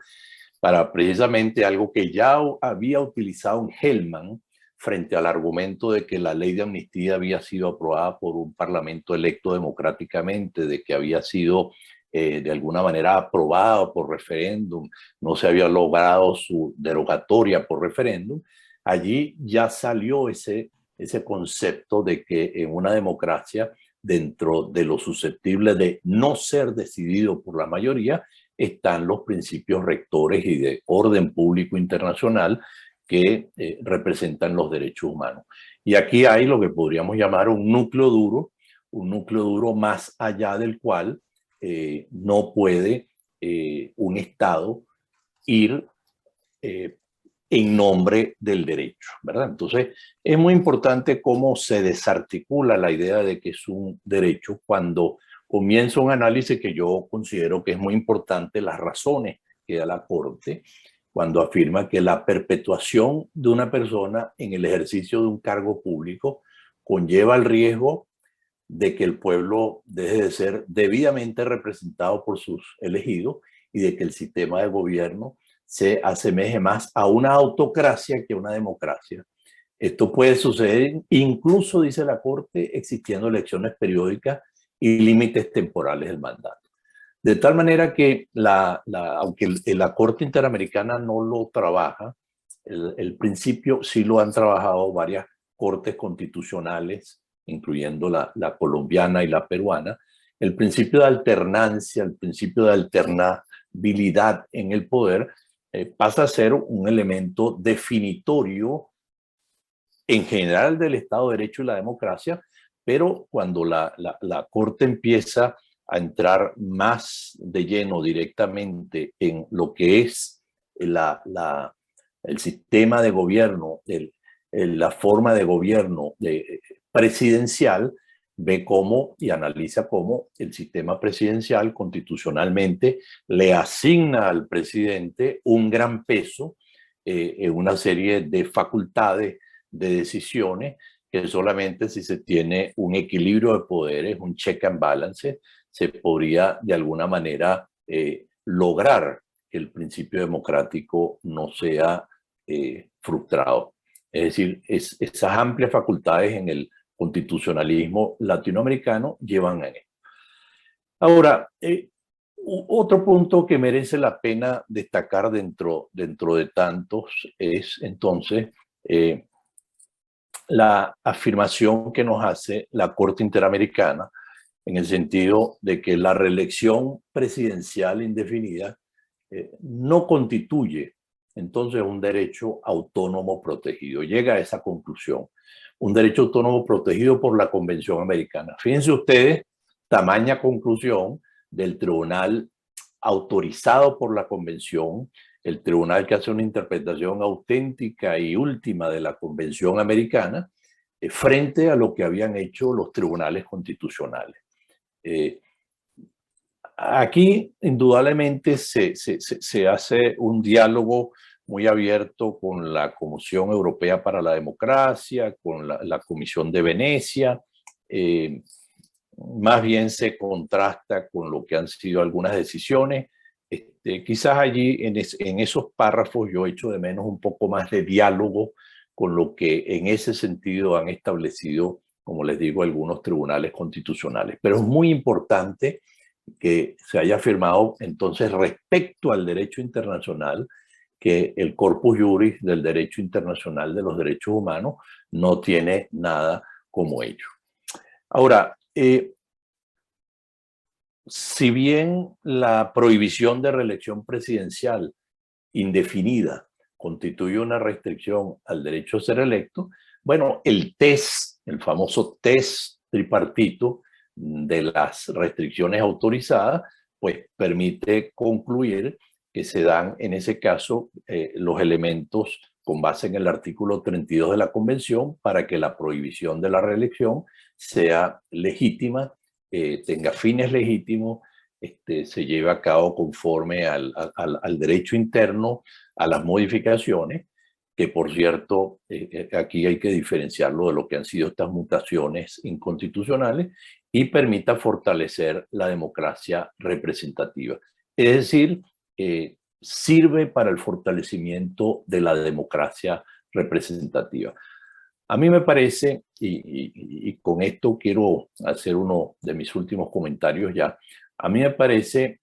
para precisamente algo que ya había utilizado en Hellman frente al argumento de que la ley de amnistía había sido aprobada por un parlamento electo democráticamente, de que había sido de alguna manera aprobada por referéndum, no se había logrado su derogatoria por referéndum. Allí ya salió ese concepto de que en una democracia, dentro de lo susceptible de no ser decidido por la mayoría, están los principios rectores y de orden público internacional que representan los derechos humanos. Y aquí hay lo que podríamos llamar un núcleo duro más allá del cual no puede un Estado ir en nombre del derecho, ¿verdad? Entonces, es muy importante cómo se desarticula la idea de que es un derecho cuando comienza un análisis que yo considero que es muy importante, las razones que da la Corte cuando afirma que la perpetuación de una persona en el ejercicio de un cargo público conlleva el riesgo de que el pueblo deje de ser debidamente representado por sus elegidos y de que el sistema de gobierno se asemeje más a una autocracia que a una democracia. Esto puede suceder incluso, dice la Corte, existiendo elecciones periódicas y límites temporales del mandato. De tal manera que, aunque la Corte Interamericana no lo trabaja, el principio sí lo han trabajado varias cortes constitucionales, incluyendo la colombiana y la peruana, el principio de alternancia, el principio de alternabilidad en el poder pasa a ser un elemento definitorio en general del Estado de Derecho y la democracia, pero cuando la Corte empieza a entrar más de lleno directamente en lo que es el sistema de gobierno, la forma de gobierno presidencial, ve cómo y analiza cómo el sistema presidencial constitucionalmente le asigna al presidente un gran peso en una serie de facultades de decisiones que solamente si se tiene un equilibrio de poderes, un check and balance, se podría de alguna manera lograr que el principio democrático no sea frustrado. Es decir, esas amplias facultades en el constitucionalismo latinoamericano llevan a esto. Ahora, otro punto que merece la pena destacar dentro de tantos es entonces la afirmación que nos hace la Corte Interamericana en el sentido de que la reelección presidencial indefinida no constituye entonces un derecho autónomo protegido. Llega a esa conclusión. Un derecho autónomo protegido por la Convención Americana. Fíjense ustedes, tamaña conclusión del tribunal autorizado por la Convención, el tribunal que hace una interpretación auténtica y última de la Convención Americana, frente a lo que habían hecho los tribunales constitucionales. Aquí, indudablemente, se hace un diálogo muy abierto con la Comisión Europea para la Democracia, con la Comisión de Venecia. Más bien se contrasta con lo que han sido algunas decisiones. Quizás allí, en esos párrafos, yo echo de menos un poco más de diálogo con lo que en ese sentido han establecido, como les digo, algunos tribunales constitucionales. Pero es muy importante que se haya afirmado entonces respecto al derecho internacional que el corpus juris del derecho internacional de los derechos humanos no tiene nada como ellos. Ahora, si bien la prohibición de reelección presidencial indefinida constituye una restricción al derecho a ser electo, bueno, el famoso test tripartito de las restricciones autorizadas, pues permite concluir que se dan en ese caso los elementos con base en el artículo 32 de la Convención para que la prohibición de la reelección sea legítima, tenga fines legítimos, se lleve a cabo conforme al derecho interno, a las modificaciones, que por cierto, aquí hay que diferenciarlo de lo que han sido estas mutaciones inconstitucionales, y permita fortalecer la democracia representativa. Es decir, sirve para el fortalecimiento de la democracia representativa. A mí me parece, y con esto quiero hacer uno de mis últimos comentarios ya, a mí me parece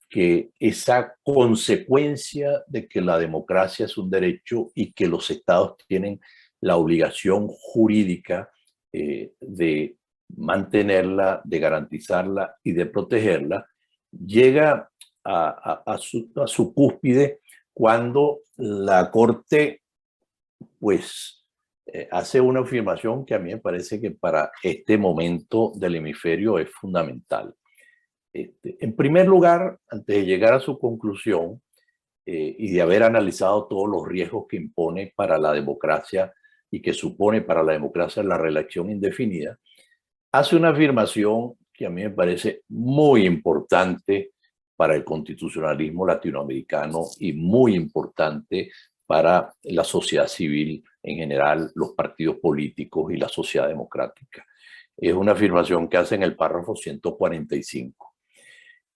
que esa consecuencia de que la democracia es un derecho y que los estados tienen la obligación jurídica de mantenerla, de garantizarla y de protegerla, llega a su cúspide cuando la Corte pues hace una afirmación que a mí me parece que para este momento del hemisferio es fundamental. En primer lugar, antes de llegar a su conclusión y de haber analizado todos los riesgos que impone para la democracia y que supone para la democracia la reelección indefinida, hace una afirmación que a mí me parece muy importante para el constitucionalismo latinoamericano y muy importante para la sociedad civil en general, los partidos políticos y la sociedad democrática. Es una afirmación que hace en el párrafo 145,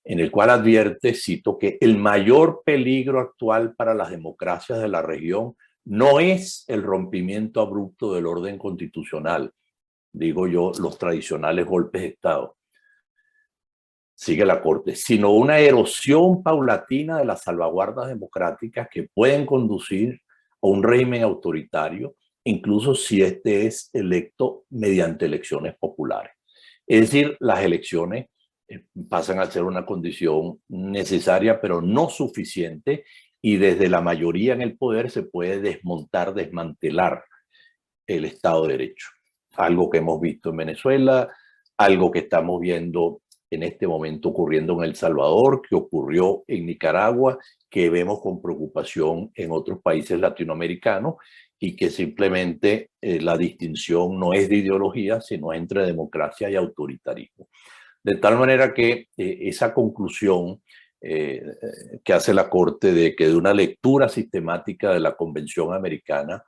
en el cual advierte, cito, que el mayor peligro actual para las democracias de la región no es el rompimiento abrupto del orden constitucional, digo yo, los tradicionales golpes de Estado, sigue la Corte, sino una erosión paulatina de las salvaguardas democráticas que pueden conducir a un régimen autoritario, incluso si este es electo mediante elecciones populares. Es decir, las elecciones pasan a ser una condición necesaria, pero no suficiente, y desde la mayoría en el poder se puede desmantelar el Estado de Derecho. Algo que hemos visto en Venezuela, algo que estamos viendo en este momento ocurriendo en El Salvador, que ocurrió en Nicaragua, que vemos con preocupación en otros países latinoamericanos, y que simplemente la distinción no es de ideología, sino entre democracia y autoritarismo. De tal manera que esa conclusión que hace la Corte de que de una lectura sistemática de la Convención Americana,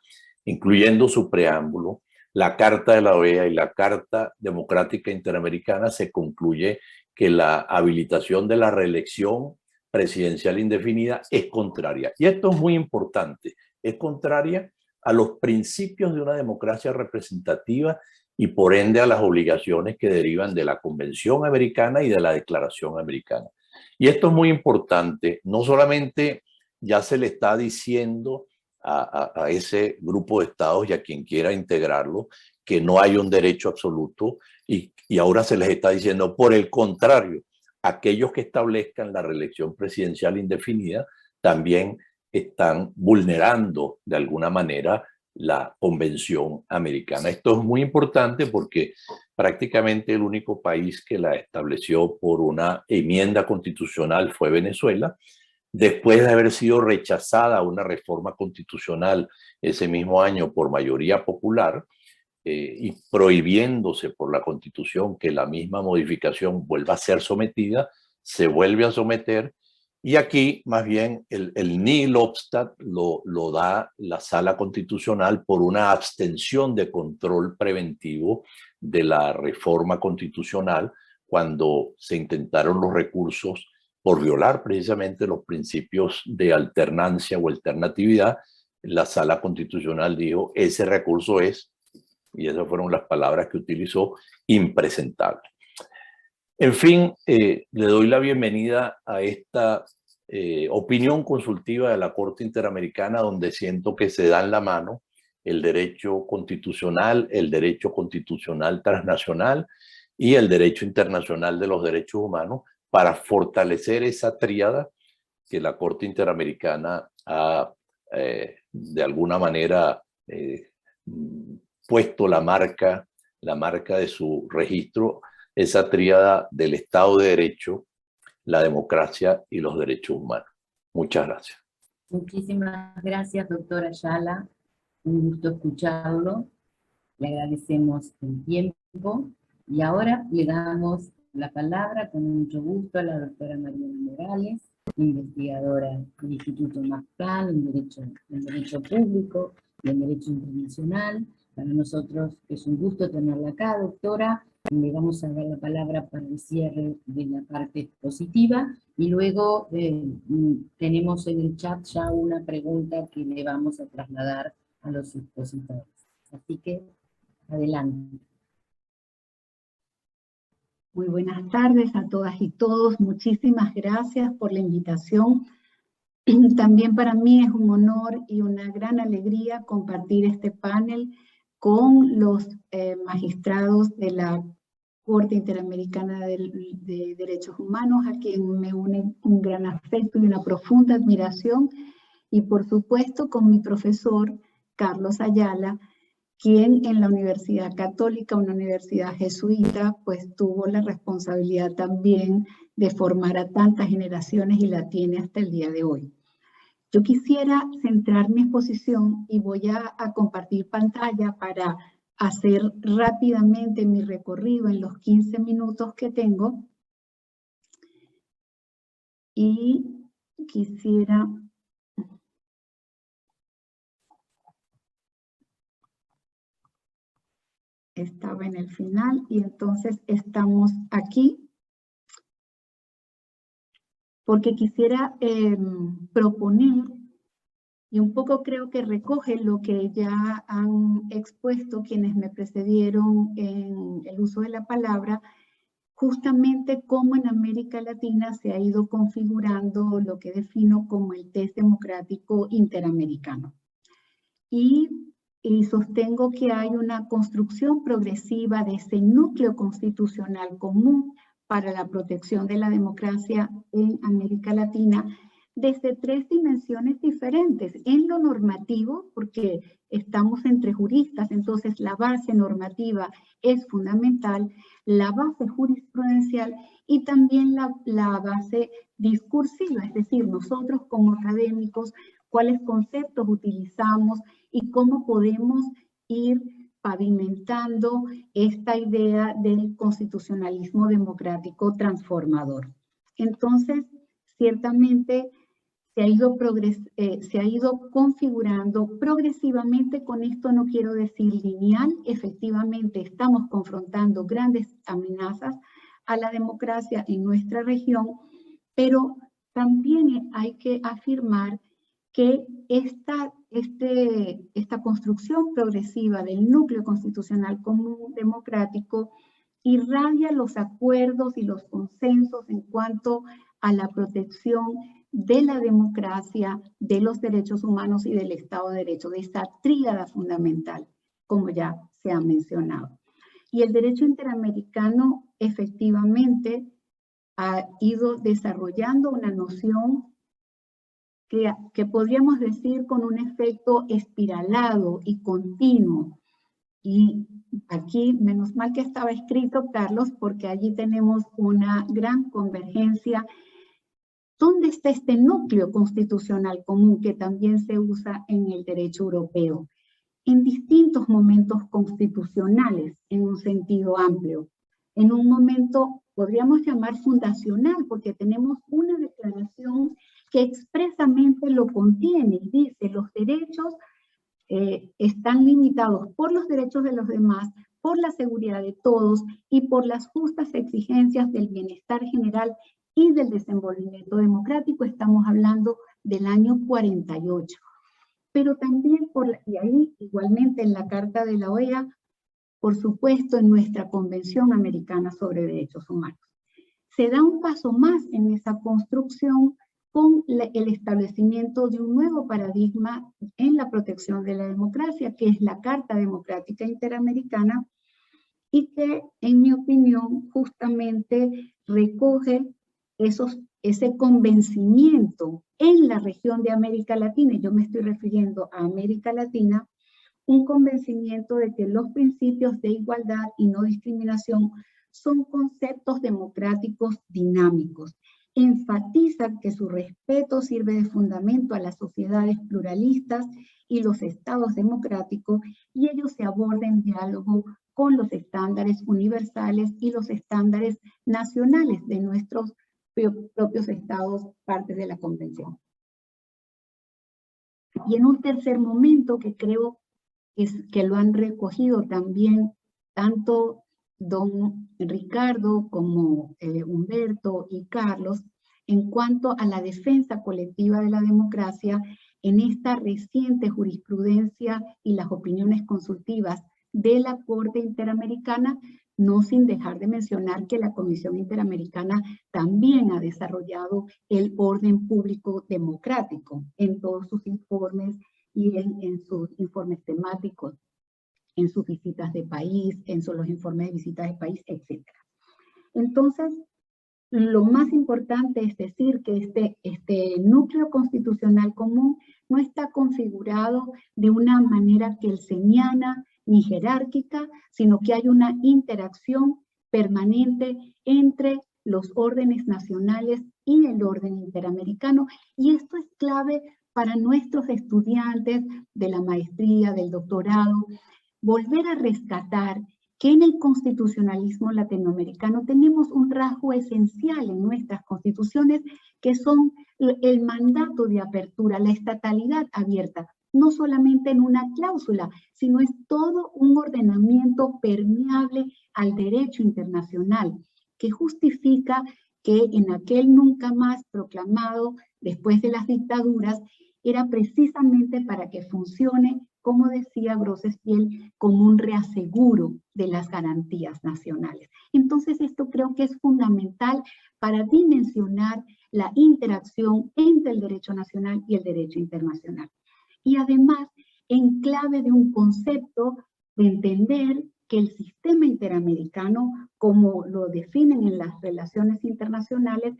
incluyendo su preámbulo, la Carta de la OEA y la Carta Democrática Interamericana, se concluye que la habilitación de la reelección presidencial indefinida es contraria. Y esto es muy importante, es contraria a los principios de una democracia representativa y por ende a las obligaciones que derivan de la Convención Americana y de la Declaración Americana. Y esto es muy importante, no solamente ya se le está diciendo a ese grupo de estados y a quien quiera integrarlo que no hay un derecho absoluto, y ahora se les está diciendo, por el contrario, aquellos que establezcan la reelección presidencial indefinida también están vulnerando de alguna manera la Convención Americana. Esto es muy importante porque prácticamente el único país que la estableció por una enmienda constitucional fue Venezuela, después de haber sido rechazada una reforma constitucional ese mismo año por mayoría popular, y prohibiéndose por la Constitución que la misma modificación vuelva a ser sometida, se vuelve a someter, y aquí más bien el nihil obstat lo da la Sala Constitucional por una abstención de control preventivo de la reforma constitucional cuando se intentaron los recursos por violar precisamente los principios de alternancia o alternatividad. La Sala Constitucional dijo, ese recurso es, y esas fueron las palabras que utilizó, impresentable. En fin, le doy la bienvenida a esta opinión consultiva de la Corte Interamericana, donde siento que se dan la mano el derecho constitucional transnacional y el derecho internacional de los derechos humanos para fortalecer esa tríada que la Corte Interamericana ha de alguna manera puesto la marca de su registro, esa tríada del Estado de Derecho, la democracia y los derechos humanos. Muchas gracias. Muchísimas gracias, doctor Ayala. Un gusto escucharlo. Le agradecemos el tiempo. Y ahora le damos la palabra con mucho gusto a la doctora Mariana Morales, investigadora del Instituto Mactal en Derecho Público y en Derecho Internacional. Para nosotros es un gusto tenerla acá, doctora. Le vamos a dar la palabra para el cierre de la parte expositiva y luego tenemos en el chat ya una pregunta que le vamos a trasladar a los expositores. Así que, adelante. Muy buenas tardes a todas y todos. Muchísimas gracias por la invitación. También para mí es un honor y una gran alegría compartir este panel con los magistrados de la Corte Interamericana de Derechos Humanos, a quien me une un gran afecto y una profunda admiración, y por supuesto con mi profesor Carlos Ayala, quien en la Universidad Católica, una universidad jesuita, pues tuvo la responsabilidad también de formar a tantas generaciones y la tiene hasta el día de hoy. Yo quisiera centrar mi exposición y voy a compartir pantalla para hacer rápidamente mi recorrido en los 15 minutos que tengo. Y quisiera... Estaba en el final y entonces estamos aquí porque quisiera proponer, y un poco creo que recoge lo que ya han expuesto quienes me precedieron en el uso de la palabra, justamente cómo en América Latina se ha ido configurando lo que defino como el test democrático interamericano. Y sostengo que hay una construcción progresiva de ese núcleo constitucional común para la protección de la democracia en América Latina desde 3 dimensiones diferentes. En lo normativo, porque estamos entre juristas, entonces la base normativa es fundamental, la base jurisprudencial y también la base discursiva, es decir, nosotros como académicos, cuáles conceptos utilizamos y cómo podemos ir pavimentando esta idea del constitucionalismo democrático transformador. Entonces, ciertamente se ha ido configurando progresivamente. Con esto no quiero decir lineal, efectivamente estamos confrontando grandes amenazas a la democracia en nuestra región, pero también hay que afirmar que esta construcción progresiva del núcleo constitucional común democrático irradia los acuerdos y los consensos en cuanto a la protección de la democracia, de los derechos humanos y del Estado de Derecho, de esta tríada fundamental, como ya se ha mencionado. Y el derecho interamericano efectivamente ha ido desarrollando una noción que podríamos decir con un efecto espiralado y continuo. Y aquí, menos mal que estaba escrito, Carlos, porque allí tenemos una gran convergencia. ¿Dónde está este núcleo constitucional común que también se usa en el derecho europeo? En distintos momentos constitucionales, en un sentido amplio. En un momento, podríamos llamar fundacional, porque tenemos una declaración que expresamente lo contiene y dice: los derechos están limitados por los derechos de los demás, por la seguridad de todos y por las justas exigencias del bienestar general y del desenvolvimiento democrático. Estamos hablando del año 48. Pero también, y ahí igualmente en la Carta de la OEA, por supuesto en nuestra Convención Americana sobre Derechos Humanos. Se da un paso más en esa construcción con el establecimiento de un nuevo paradigma en la protección de la democracia, que es la Carta Democrática Interamericana, y que, en mi opinión, justamente recoge ese convencimiento en la región de América Latina, y yo me estoy refiriendo a América Latina, un convencimiento de que los principios de igualdad y no discriminación son conceptos democráticos dinámicos. Enfatiza que su respeto sirve de fundamento a las sociedades pluralistas y los estados democráticos, y ellos se abordan en diálogo con los estándares universales y los estándares nacionales de nuestros propios estados, parte de la Convención. Y en un tercer momento, que creo que lo han recogido también tanto don Ricardo como Humberto y Carlos, en cuanto a la defensa colectiva de la democracia en esta reciente jurisprudencia y las opiniones consultivas de la Corte Interamericana, no sin dejar de mencionar que la Comisión Interamericana también ha desarrollado el orden público democrático en todos sus informes y en sus informes temáticos, en sus visitas de país, los informes de visitas de país, etc. Entonces, lo más importante es decir que este núcleo constitucional común no está configurado de una manera kelseniana ni jerárquica, sino que hay una interacción permanente entre los órdenes nacionales y el orden interamericano, y esto es clave para nuestros estudiantes de la maestría, del doctorado, volver a rescatar que en el constitucionalismo latinoamericano tenemos un rasgo esencial en nuestras constituciones, que son el mandato de apertura, la estatalidad abierta, no solamente en una cláusula, sino es todo un ordenamiento permeable al derecho internacional, que justifica que en aquel nunca más proclamado después de las dictaduras, era precisamente para que funcione, como decía Grossespiel, como un reaseguro de las garantías nacionales. Entonces esto creo que es fundamental para dimensionar la interacción entre el derecho nacional y el derecho internacional. Y además, en clave de un concepto de entender que el sistema interamericano, como lo definen en las relaciones internacionales,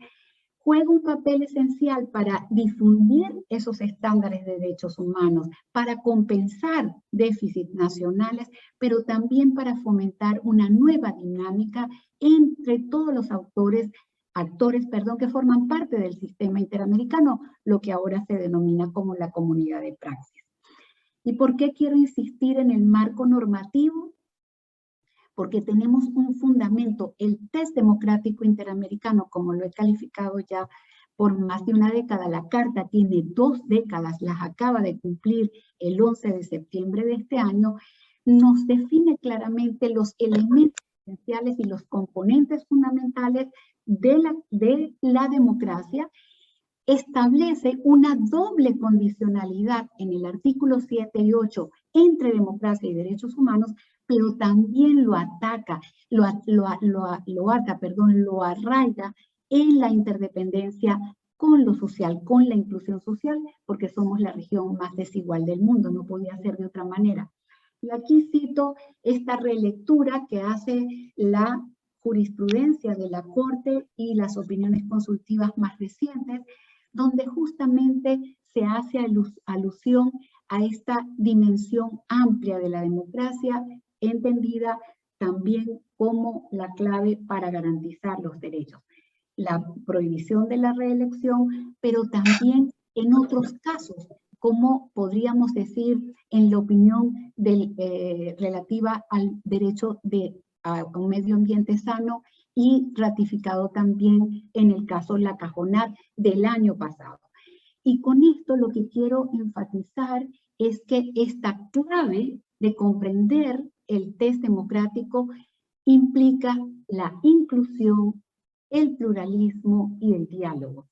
juega un papel esencial para difundir esos estándares de derechos humanos, para compensar déficits nacionales, pero también para fomentar una nueva dinámica entre todos los actores que forman parte del sistema interamericano, lo que ahora se denomina como la comunidad de praxis. ¿Y por qué quiero insistir en el marco normativo? Porque tenemos un fundamento, el test democrático interamericano, como lo he calificado ya por más de una década. La Carta tiene 2 décadas, las acaba de cumplir el 11 de septiembre de este año, nos define claramente los elementos esenciales y los componentes fundamentales de la democracia. Establece una doble condicionalidad en el artículo 7 y 8 entre democracia y derechos humanos, pero también lo arraiga en la interdependencia con lo social, con la inclusión social, porque somos la región más desigual del mundo, no podía ser de otra manera. Y aquí cito esta relectura que hace la jurisprudencia de la Corte y las opiniones consultivas más recientes, donde justamente se hace alusión a esta dimensión amplia de la democracia, entendida también como la clave para garantizar los derechos. La prohibición de la reelección, pero también en otros casos, como podríamos decir en la opinión relativa al derecho a un medio ambiente sano, y ratificado también en el caso La Cajonat del año pasado. Y con esto lo que quiero enfatizar es que esta clave de comprender el test democrático implica la inclusión, el pluralismo y el diálogo.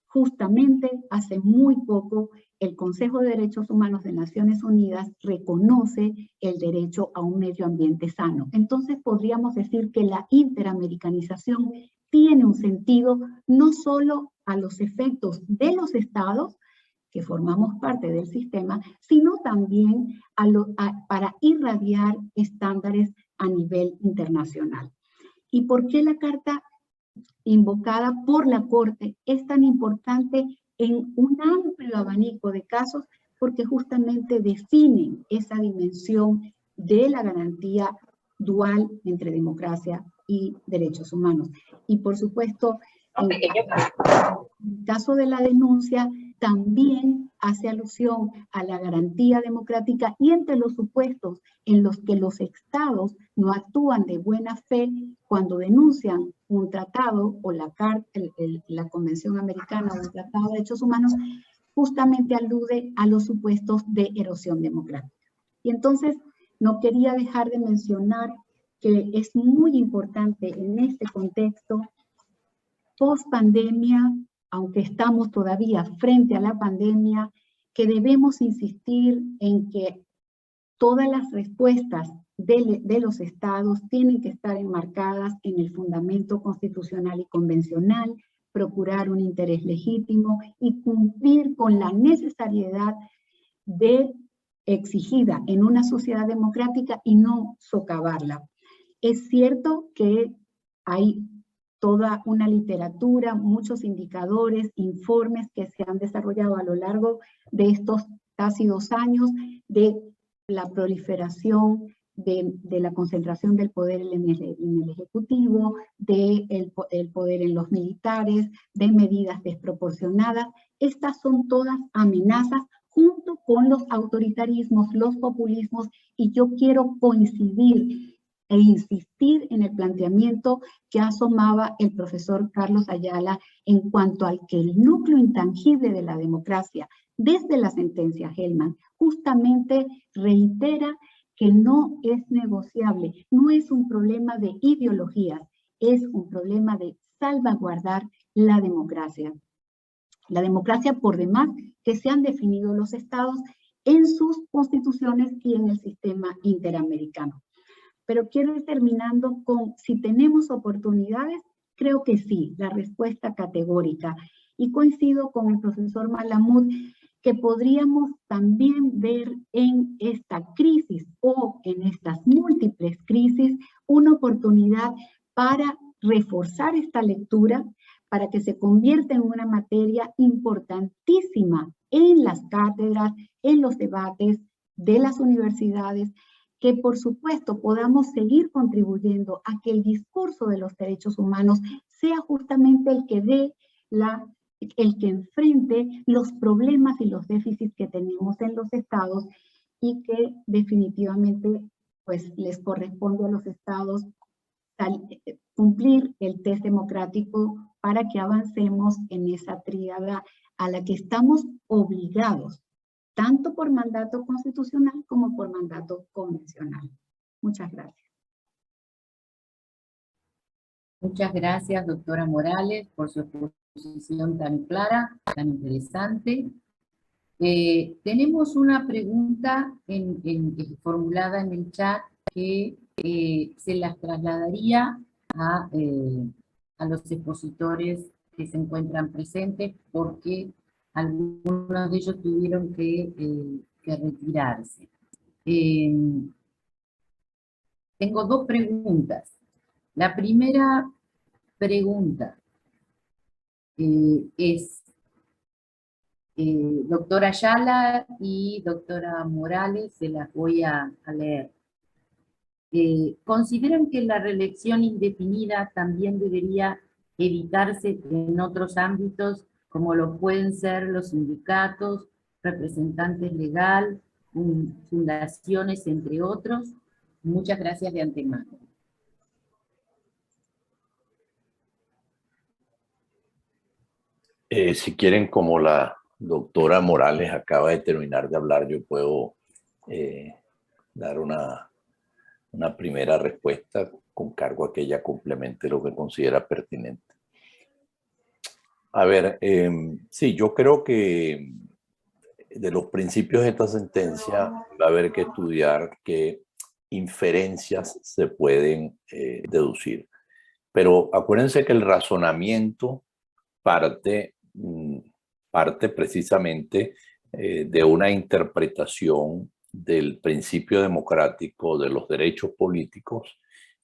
Justamente hace muy poco el Consejo de Derechos Humanos de Naciones Unidas reconoce el derecho a un medio ambiente sano. Entonces podríamos decir que la interamericanización tiene un sentido no solo a los efectos de los estados, que formamos parte del sistema, sino también para irradiar estándares a nivel internacional. ¿Y por qué la carta invocada por la Corte es tan importante en un amplio abanico de casos? Porque justamente definen esa dimensión de la garantía dual entre democracia y derechos humanos. Y por supuesto, en el caso de la denuncia, también hace alusión a la garantía democrática y entre los supuestos en los que los estados no actúan de buena fe cuando denuncian un tratado o la Convención Americana o un tratado de derechos humanos, justamente alude a los supuestos de erosión democrática. Y entonces no quería dejar de mencionar que es muy importante en este contexto, post pandemia, aunque estamos todavía frente a la pandemia, que debemos insistir en que todas las respuestas de los estados tienen que estar enmarcadas en el fundamento constitucional y convencional, procurar un interés legítimo y cumplir con la necesariedad exigida en una sociedad democrática y no socavarla. Es cierto que hay toda una literatura, muchos indicadores, informes que se han desarrollado a lo largo de estos casi 2 años de la proliferación de la concentración del poder en el Ejecutivo, del poder en los militares, de medidas desproporcionadas. Estas son todas amenazas junto con los autoritarismos, los populismos, y yo quiero coincidir e insistir en el planteamiento que asomaba el profesor Carlos Ayala en cuanto al que el núcleo intangible de la democracia, desde la sentencia Hellman, justamente reitera que no es negociable, no es un problema de ideologías, es un problema de salvaguardar la democracia. La democracia por demás que se han definido los estados en sus constituciones y en el sistema interamericano. Pero quiero ir terminando con, si tenemos oportunidades, creo que sí, la respuesta categórica. Y coincido con el profesor Malamud que podríamos también ver en esta crisis o en estas múltiples crisis una oportunidad para reforzar esta lectura, para que se convierta en una materia importantísima en las cátedras, en los debates de las universidades, que por supuesto podamos seguir contribuyendo a que el discurso de los derechos humanos sea justamente el que dé el que enfrente los problemas y los déficits que tenemos en los estados y que definitivamente pues les corresponde a los estados cumplir el test democrático para que avancemos en esa tríada a la que estamos obligados, tanto por mandato constitucional como por mandato convencional. Muchas gracias. Muchas gracias, doctora Morales, por su exposición tan clara, tan interesante. Tenemos una pregunta formulada en el chat que se las trasladaría a los expositores que se encuentran presentes porque algunos de ellos tuvieron que retirarse. Tengo 2 preguntas. La primera pregunta es, doctora Ayala y doctora Morales, se las voy a leer. ¿Consideran que la reelección indefinida también debería evitarse en otros ámbitos, como lo pueden ser los sindicatos, representantes legales, fundaciones, entre otros? Muchas gracias de antemano. Si quieren, como la doctora Morales acaba de terminar de hablar, yo puedo dar una primera respuesta con cargo a que ella complemente lo que considera pertinente. A ver, sí, yo creo que de los principios de esta sentencia va a haber que estudiar qué inferencias se pueden deducir. Pero acuérdense que el razonamiento parte precisamente de una interpretación del principio democrático de los derechos políticos,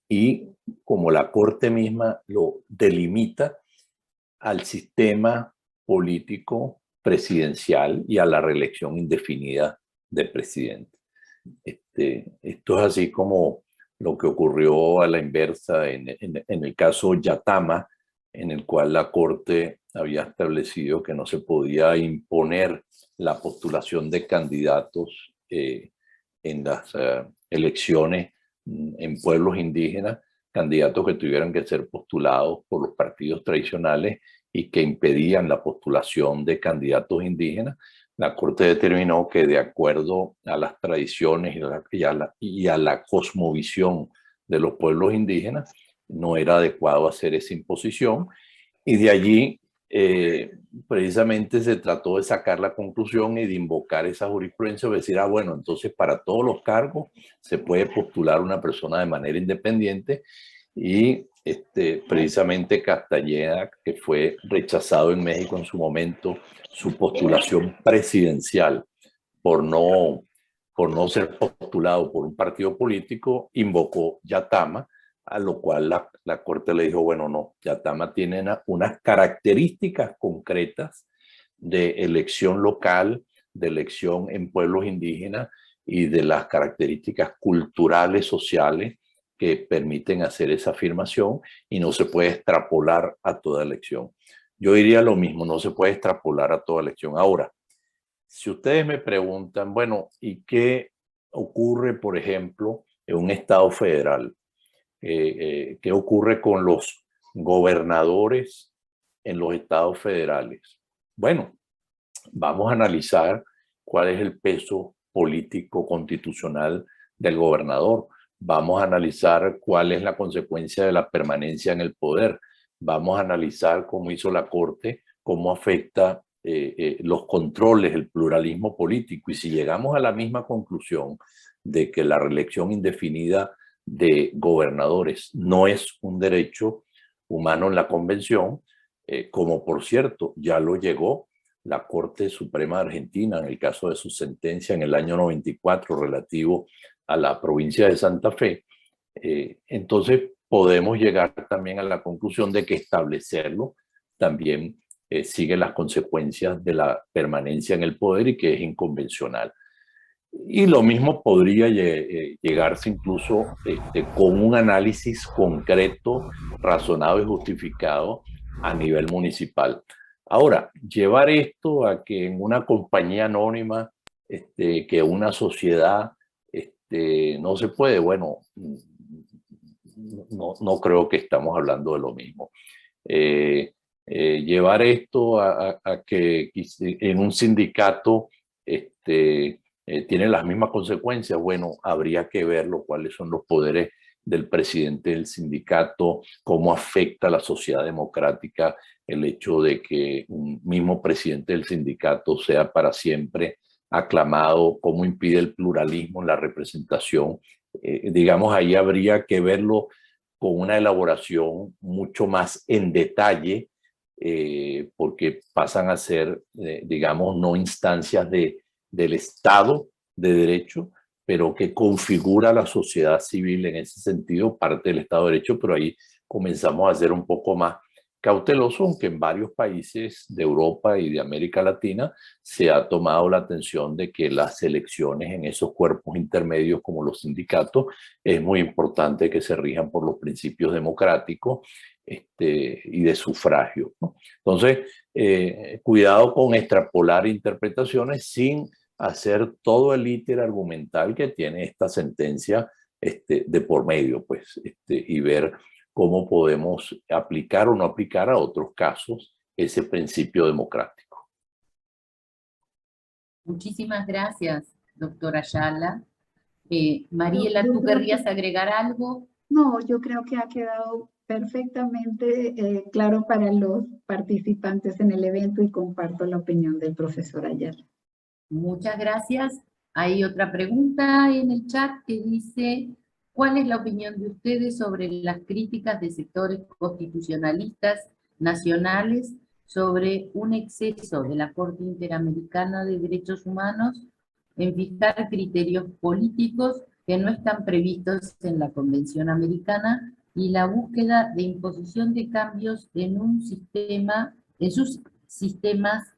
y como la Corte misma lo delimita, al sistema político presidencial y a la reelección indefinida de presidente. Esto es así como lo que ocurrió a la inversa en el caso Yatama, en el cual la Corte había establecido que no se podía imponer la postulación de candidatos en las elecciones en pueblos indígenas, candidatos que tuvieran que ser postulados por los partidos tradicionales y que impedían la postulación de candidatos indígenas. La Corte determinó que, de acuerdo a las tradiciones y a la cosmovisión de los pueblos indígenas, no era adecuado hacer esa imposición, y de allí precisamente se trató de sacar la conclusión y de invocar esa jurisprudencia, de decir, bueno, entonces para todos los cargos se puede postular una persona de manera independiente, y precisamente Castañeda, que fue rechazado en México en su momento, su postulación presidencial por no ser postulado por un partido político, invocó Yatama, a lo cual la Corte le dijo, bueno, no, Yatama tiene unas características concretas de elección local, de elección en pueblos indígenas y de las características culturales, sociales, que permiten hacer esa afirmación, y no se puede extrapolar a toda elección. Yo diría lo mismo, no se puede extrapolar a toda elección. Ahora, si ustedes me preguntan, bueno, ¿y qué ocurre, por ejemplo, en un estado federal? ¿Qué ocurre con los gobernadores en los estados federales? Bueno, vamos a analizar cuál es el peso político constitucional del gobernador. Vamos a analizar cuál es la consecuencia de la permanencia en el poder. Vamos a analizar cómo hizo la Corte, cómo afecta los controles, el pluralismo político. Y si llegamos a la misma conclusión de que la reelección indefinida de gobernadores no es un derecho humano en la Convención, como por cierto ya lo llegó la Corte Suprema de Argentina en el caso de su sentencia en el año 94 relativo a la provincia de Santa Fe, entonces podemos llegar también a la conclusión de que establecerlo también sigue las consecuencias de la permanencia en el poder y que es inconvencional. Y lo mismo podría llegarse incluso con un análisis concreto, razonado y justificado a nivel municipal. Ahora, llevar esto a que en una compañía anónima, que una sociedad, no se puede, bueno, no creo que estamos hablando de lo mismo. Llevar esto a que en un sindicato tiene las mismas consecuencias, bueno, habría que verlo, cuáles son los poderes del presidente del sindicato, cómo afecta a la sociedad democrática el hecho de que un mismo presidente del sindicato sea para siempre aclamado, cómo impide el pluralismo en la representación. Digamos, ahí habría que verlo con una elaboración mucho más en detalle, porque pasan a ser, digamos, no instancias del Estado de Derecho, pero que configura la sociedad civil en ese sentido, parte del Estado de Derecho, pero ahí comenzamos a ser un poco más cautelosos, aunque en varios países de Europa y de América Latina se ha tomado la atención de que las elecciones en esos cuerpos intermedios como los sindicatos es muy importante que se rijan por los principios democráticos y de sufragio, ¿no? Entonces, cuidado con extrapolar interpretaciones sin hacer todo el íter argumental que tiene esta sentencia de por medio, pues, y ver cómo podemos aplicar o no aplicar a otros casos ese principio democrático. Muchísimas gracias, doctora Ayala. Mariela, ¿tú querrías agregar algo? No, yo creo que ha quedado perfectamente claro para los participantes en el evento y comparto la opinión del profesor Ayala. Muchas gracias. Hay otra pregunta en el chat que dice, ¿Cuál es la opinión de ustedes sobre las críticas de sectores constitucionalistas nacionales sobre un exceso de la Corte Interamericana de Derechos Humanos en fijar criterios políticos que no están previstos en la Convención Americana y la búsqueda de imposición de cambios en sus sistemas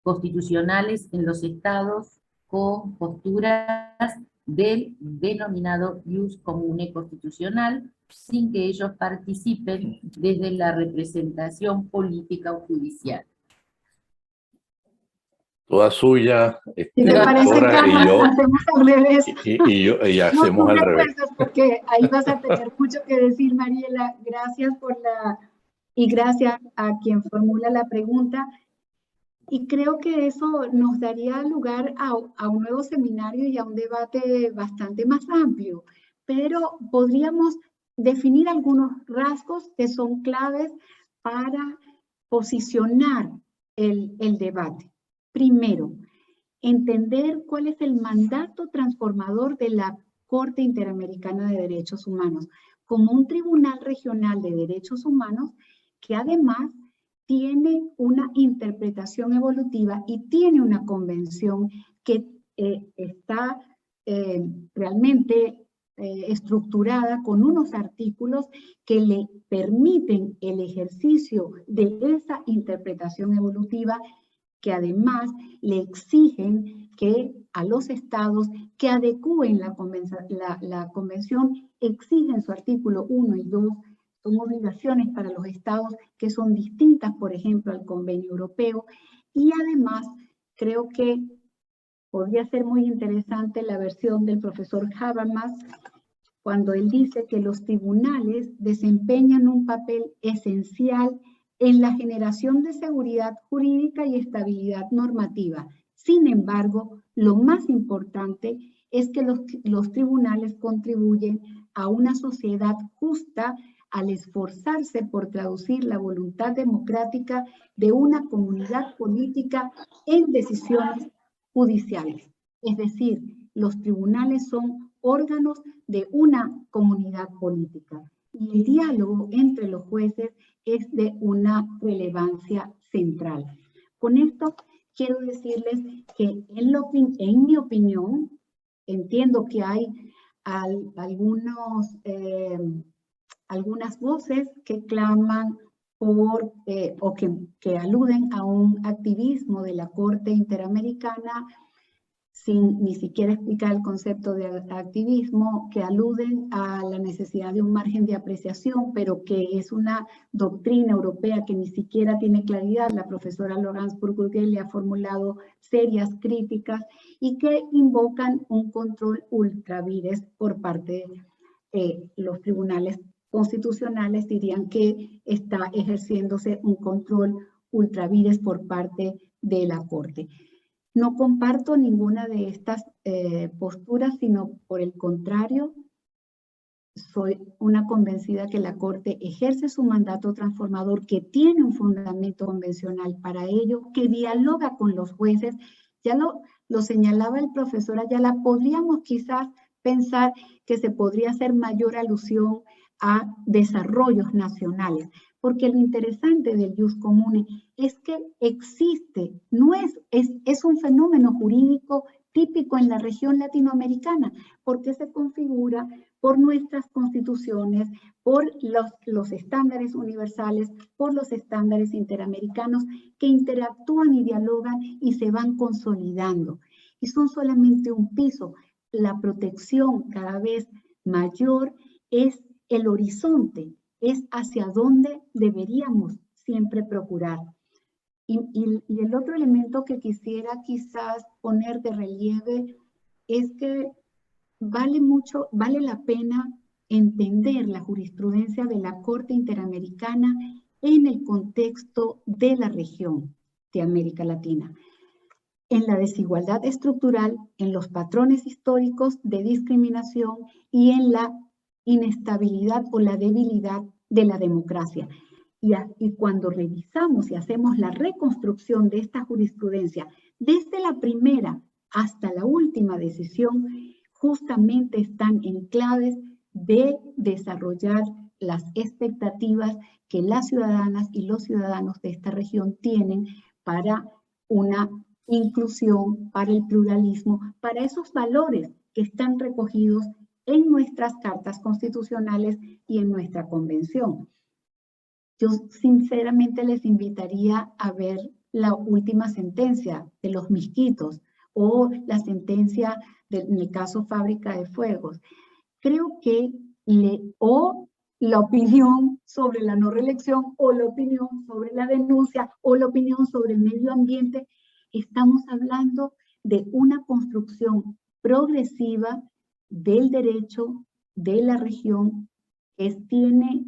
constitucionales en los estados con posturas del denominado ius commune constitucional, sin que ellos participen desde la representación política o judicial? Toda suya, Si te parece, Carla, y yo, hacemos al revés. y hacemos al revés. Porque ahí vas a tener mucho que decir, Mariela. Gracias y gracias a quien formula la pregunta. Y creo que eso nos daría lugar a un nuevo seminario y a un debate bastante más amplio. Pero podríamos definir algunos rasgos que son claves para posicionar el debate. Primero, entender cuál es el mandato transformador de la Corte Interamericana de Derechos Humanos como un tribunal regional de derechos humanos que además tiene una interpretación evolutiva y tiene una convención que está realmente estructurada con unos artículos que le permiten el ejercicio de esa interpretación evolutiva, que además le exigen que a los estados que adecúen la convención, exigen su artículo 1 y 2, son obligaciones para los estados que son distintas, por ejemplo, al convenio europeo, y además creo que podría ser muy interesante la versión del profesor Habermas, cuando él dice que los tribunales desempeñan un papel esencial en la generación de seguridad jurídica y estabilidad normativa. Sin embargo, lo más importante es que los tribunales contribuyen a una sociedad justa al esforzarse por traducir la voluntad democrática de una comunidad política en decisiones judiciales. Es decir, los tribunales son órganos de una comunidad política. Y el diálogo entre los jueces es de una relevancia central. Con esto quiero decirles que en mi opinión, entiendo que hay algunas voces que claman por, o que aluden a un activismo de la Corte Interamericana sin ni siquiera explicar el concepto de activismo, que aluden a la necesidad de un margen de apreciación, pero que es una doctrina europea que ni siquiera tiene claridad. La profesora Laurence Bourgogne le ha formulado serias críticas y que invocan un control ultra vires por parte de los tribunales constitucionales. Dirían que está ejerciéndose un control ultra vires por parte de la Corte. No comparto ninguna de estas posturas, sino por el contrario, soy una convencida que la Corte ejerce su mandato transformador, que tiene un fundamento convencional para ello, que dialoga con los jueces. Ya lo señalaba el profesor Ayala, podríamos quizás pensar que se podría hacer mayor alusión a desarrollos nacionales, porque lo interesante del ius commune es que existe, no es un fenómeno jurídico típico en la región latinoamericana, porque se configura por nuestras constituciones, por los estándares universales, por los estándares interamericanos que interactúan y dialogan y se van consolidando. Y son solamente un piso. La protección cada vez mayor es el horizonte, es hacia donde deberíamos siempre procurar. Y el otro elemento que quisiera quizás poner de relieve es que vale la pena entender la jurisprudencia de la Corte Interamericana en el contexto de la región de América Latina, en la desigualdad estructural, en los patrones históricos de discriminación y en la inestabilidad o la debilidad de la democracia. Y cuando revisamos y hacemos la reconstrucción de esta jurisprudencia, desde la primera hasta la última decisión, justamente están en claves de desarrollar las expectativas que las ciudadanas y los ciudadanos de esta región tienen para una inclusión, para el pluralismo, para esos valores que están recogidos en nuestras cartas constitucionales y en nuestra convención. Yo sinceramente les invitaría a ver la última sentencia de los Misquitos o la sentencia en el caso Fábrica de Fuegos. Creo que o la opinión sobre la no reelección o la opinión sobre la denuncia o la opinión sobre el medio ambiente, estamos hablando de una construcción progresiva del derecho de la región que tiene,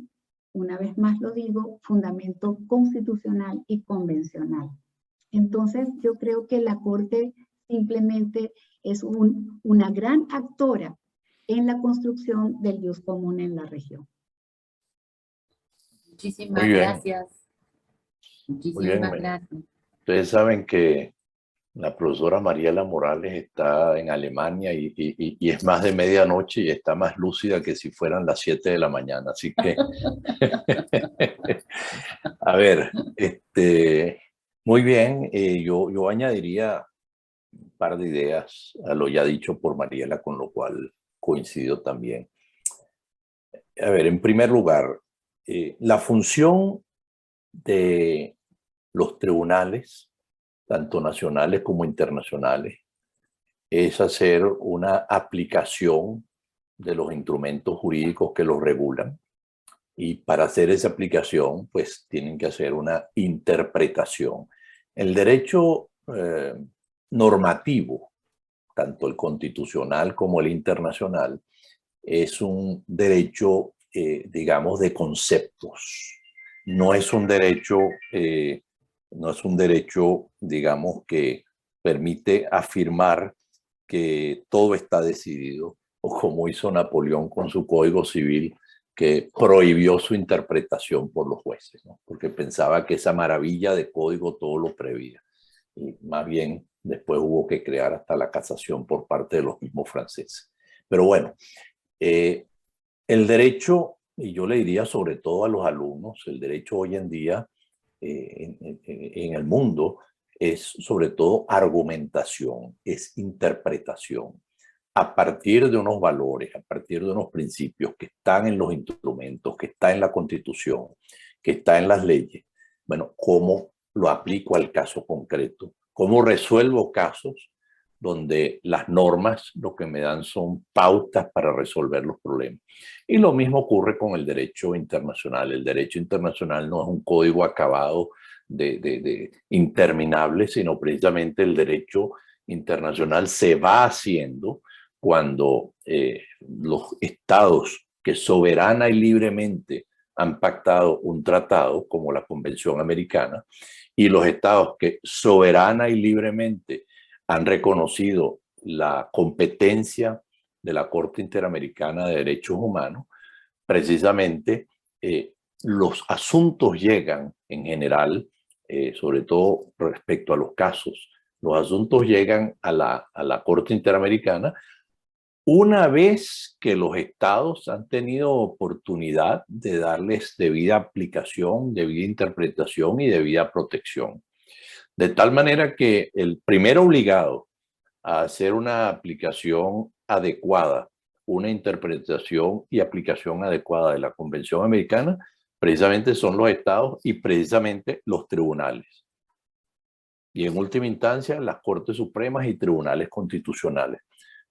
una vez más lo digo, fundamento constitucional y convencional. Entonces, yo creo que la Corte simplemente es una gran actora en la construcción del ius común en la región. Muchísimas gracias. Muchísimas gracias. Ustedes saben que la profesora Mariela Morales está en Alemania y es más de medianoche y está más lúcida que si fueran las 7 de la mañana. Así que, a ver, muy bien, yo añadiría un par de ideas a lo ya dicho por Mariela, con lo cual coincido también. A ver, en primer lugar, la función de los tribunales, tanto nacionales como internacionales, es hacer una aplicación de los instrumentos jurídicos que los regulan. Y para hacer esa aplicación, pues tienen que hacer una interpretación. El derecho normativo, tanto el constitucional como el internacional, es un derecho, digamos, de conceptos. No es un derecho, digamos, que permite afirmar que todo está decidido, o como hizo Napoleón con su Código Civil, que prohibió su interpretación por los jueces, ¿no? Porque pensaba que esa maravilla de código todo lo prevía. Y más bien después hubo que crear hasta la casación por parte de los mismos franceses. Pero bueno, el derecho, y yo le diría sobre todo a los alumnos, el derecho hoy en día en el mundo es sobre todo argumentación, es interpretación. A partir de unos valores, a partir de unos principios que están en los instrumentos, que está en la Constitución, que está en las leyes, bueno, ¿cómo lo aplico al caso concreto? ¿Cómo resuelvo casos donde las normas lo que me dan son pautas para resolver los problemas? Y lo mismo ocurre con el derecho internacional. El derecho internacional no es un código acabado de interminable, sino precisamente el derecho internacional se va haciendo cuando los estados que soberana y libremente han pactado un tratado, como la Convención Americana, y los estados que soberana y libremente han reconocido la competencia de la Corte Interamericana de Derechos Humanos, precisamente los asuntos llegan en general, sobre todo respecto a los casos, los asuntos llegan a la Corte Interamericana una vez que los estados han tenido oportunidad de darles debida aplicación, debida interpretación y debida protección. De tal manera que el primer obligado a hacer una aplicación adecuada, una interpretación y aplicación adecuada de la Convención Americana, precisamente son los estados y precisamente los tribunales. Y en última instancia, las Cortes Supremas y tribunales constitucionales,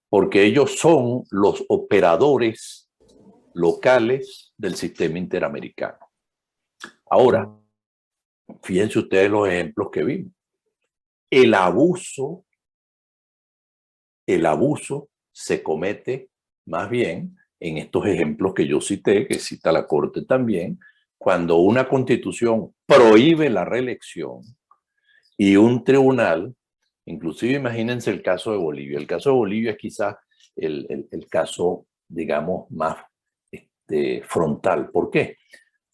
porque ellos son los operadores locales del sistema interamericano. Ahora, fíjense ustedes los ejemplos que vimos. El abuso se comete más bien en estos ejemplos que yo cité, que cita la Corte también, cuando una constitución prohíbe la reelección y un tribunal, inclusive imagínense el caso de Bolivia. El caso de Bolivia es quizás el caso, digamos, más frontal. ¿Por qué?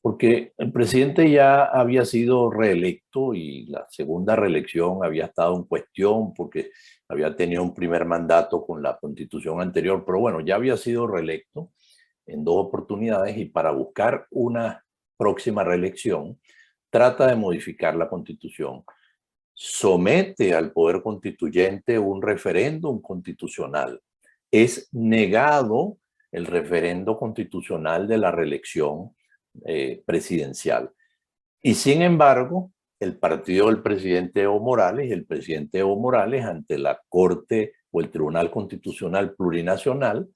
Porque el presidente ya había sido reelecto y la segunda reelección había estado en cuestión porque había tenido un primer mandato con la constitución anterior, pero bueno, ya había sido reelecto en 2 oportunidades y para buscar una próxima reelección trata de modificar la constitución. Somete al poder constituyente un referéndum constitucional. Es negado el referendo constitucional de la reelección presidencial. Y sin embargo, el partido del presidente Evo Morales y el presidente Evo Morales ante la Corte o el Tribunal Constitucional Plurinacional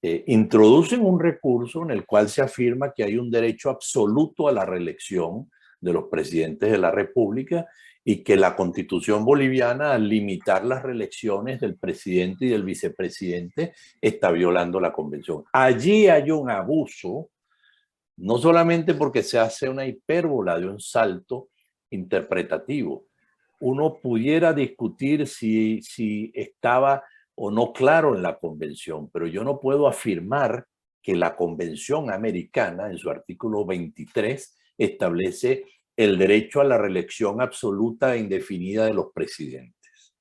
introducen un recurso en el cual se afirma que hay un derecho absoluto a la reelección de los presidentes de la República y que la Constitución boliviana, al limitar las reelecciones del presidente y del vicepresidente, está violando la Convención. Allí hay un abuso, no solamente porque se hace una hipérbola de un salto interpretativo. Uno pudiera discutir si estaba o no claro en la convención, pero yo no puedo afirmar que la Convención Americana, en su artículo 23, establece el derecho a la reelección absoluta e indefinida de los presidentes.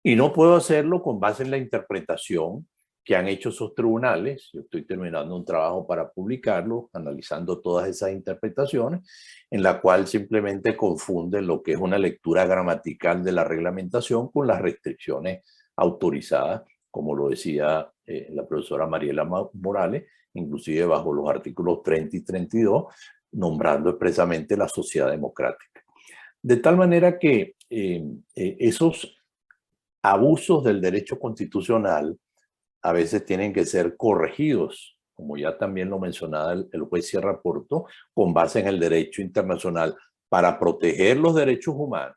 Y no puedo hacerlo con base en la interpretación que han hecho esos tribunales. Yo estoy terminando un trabajo para publicarlo, analizando todas esas interpretaciones, en la cual simplemente confunden lo que es una lectura gramatical de la reglamentación con las restricciones autorizadas, como lo decía la profesora Mariela Morales, inclusive bajo los artículos 30 y 32, nombrando expresamente la sociedad democrática. De tal manera que esos abusos del derecho constitucional a veces tienen que ser corregidos, como ya también lo mencionaba el juez Sierra Porto, con base en el derecho internacional para proteger los derechos humanos,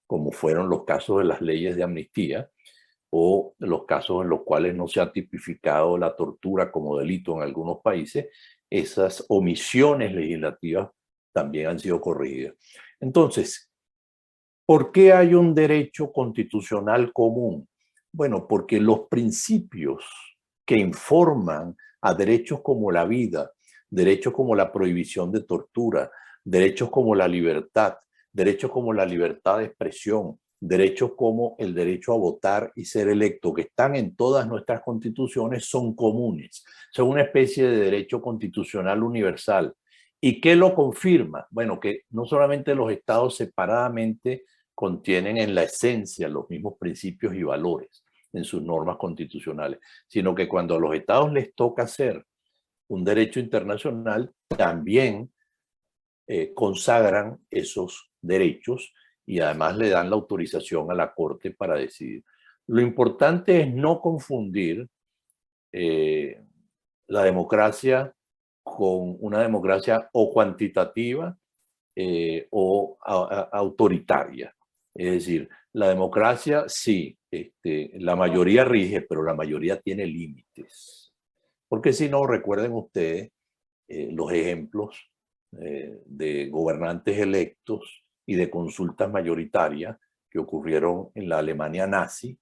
como fueron los casos de las leyes de amnistía o los casos en los cuales no se ha tipificado la tortura como delito en algunos países. Esas omisiones legislativas también han sido corregidas. Entonces, ¿por qué hay un derecho constitucional común? Bueno, porque los principios que informan a derechos como la vida, derechos como la prohibición de tortura, derechos como la libertad, derechos como la libertad de expresión, derechos como el derecho a votar y ser electo, que están en todas nuestras constituciones, son comunes. Son una especie de derecho constitucional universal. ¿Y qué lo confirma? Bueno, que no solamente los estados separadamente contienen en la esencia los mismos principios y valores en sus normas constitucionales, sino que cuando a los estados les toca hacer un derecho internacional, también consagran esos derechos y además le dan la autorización a la Corte para decidir. Lo importante es no confundir la democracia con una democracia o cuantitativa o autoritaria. Es decir, la democracia sí, la mayoría rige, pero la mayoría tiene límites. Porque si no, recuerden ustedes los ejemplos de gobernantes electos y de consultas mayoritarias que ocurrieron en la Alemania nazi,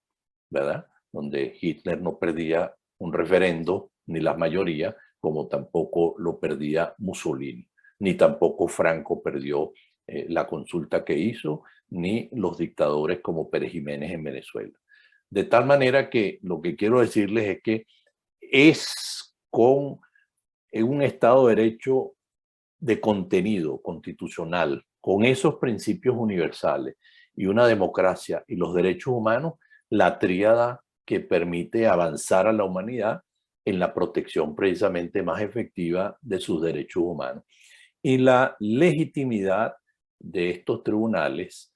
¿verdad? Donde Hitler no perdía un referendo ni la mayoría, como tampoco lo perdía Mussolini, ni tampoco Franco perdió la consulta que hizo, ni los dictadores como Pérez Jiménez en Venezuela. De tal manera que lo que quiero decirles es que es con un Estado de Derecho de contenido constitucional, con esos principios universales y una democracia y los derechos humanos, la tríada que permite avanzar a la humanidad en la protección precisamente más efectiva de sus derechos humanos. Y la legitimidad de estos tribunales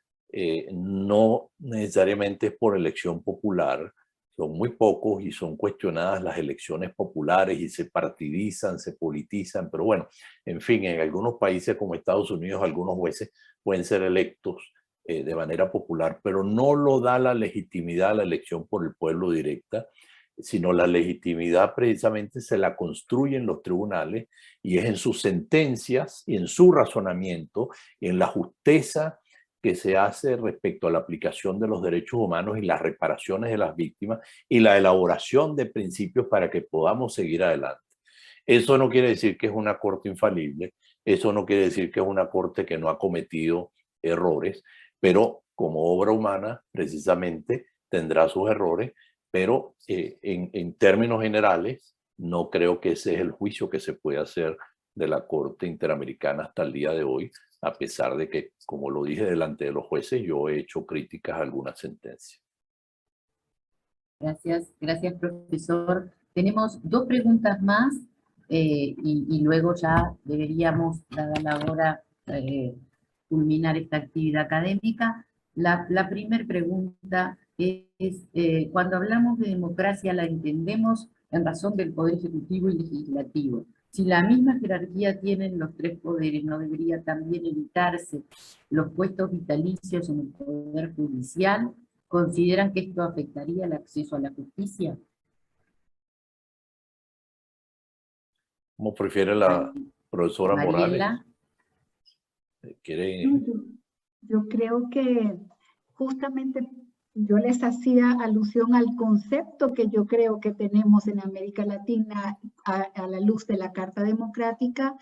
no necesariamente es por elección popular, son muy pocos y son cuestionadas las elecciones populares y se partidizan, se politizan, pero bueno, en fin, en algunos países como Estados Unidos, algunos jueces pueden ser electos de manera popular, pero no lo da la legitimidad a la elección por el pueblo directa, sino la legitimidad precisamente se la construyen los tribunales y es en sus sentencias y en su razonamiento y en la justeza que se hace respecto a la aplicación de los derechos humanos y las reparaciones de las víctimas y la elaboración de principios para que podamos seguir adelante. Eso no quiere decir que es una corte infalible, eso no quiere decir que es una corte que no ha cometido errores, pero como obra humana precisamente tendrá sus errores, pero en términos generales no creo que ese es el juicio que se puede hacer de la Corte Interamericana hasta el día de hoy, a pesar de que, como lo dije delante de los jueces, yo he hecho críticas a algunas sentencias. Gracias, gracias, profesor. Tenemos dos preguntas más y luego ya deberíamos, dada la hora, culminar esta actividad académica. La primera pregunta es, cuando hablamos de democracia la entendemos en razón del poder ejecutivo y legislativo. Si la misma jerarquía tienen los tres poderes, ¿no debería también evitarse los puestos vitalicios en el poder judicial? ¿Consideran que esto afectaría el acceso a la justicia? ¿Cómo prefiere la profesora Mariela. Morales? ¿Quiere? Yo creo que justamente yo les hacía alusión al concepto que yo creo que tenemos en América Latina a la luz de la Carta Democrática,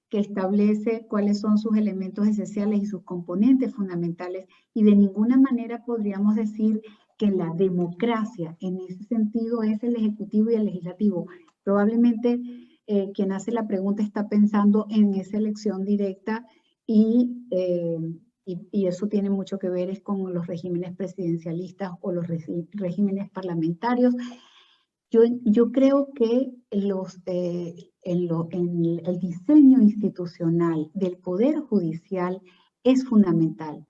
que establece cuáles son sus elementos esenciales y sus componentes fundamentales, y de ninguna manera podríamos decir que la democracia en ese sentido es el ejecutivo y el legislativo. Probablemente quien hace la pregunta está pensando en esa elección directa y eso tiene mucho que ver con los regímenes presidencialistas o los regímenes parlamentarios. Yo creo que el diseño institucional del Poder Judicial es fundamental.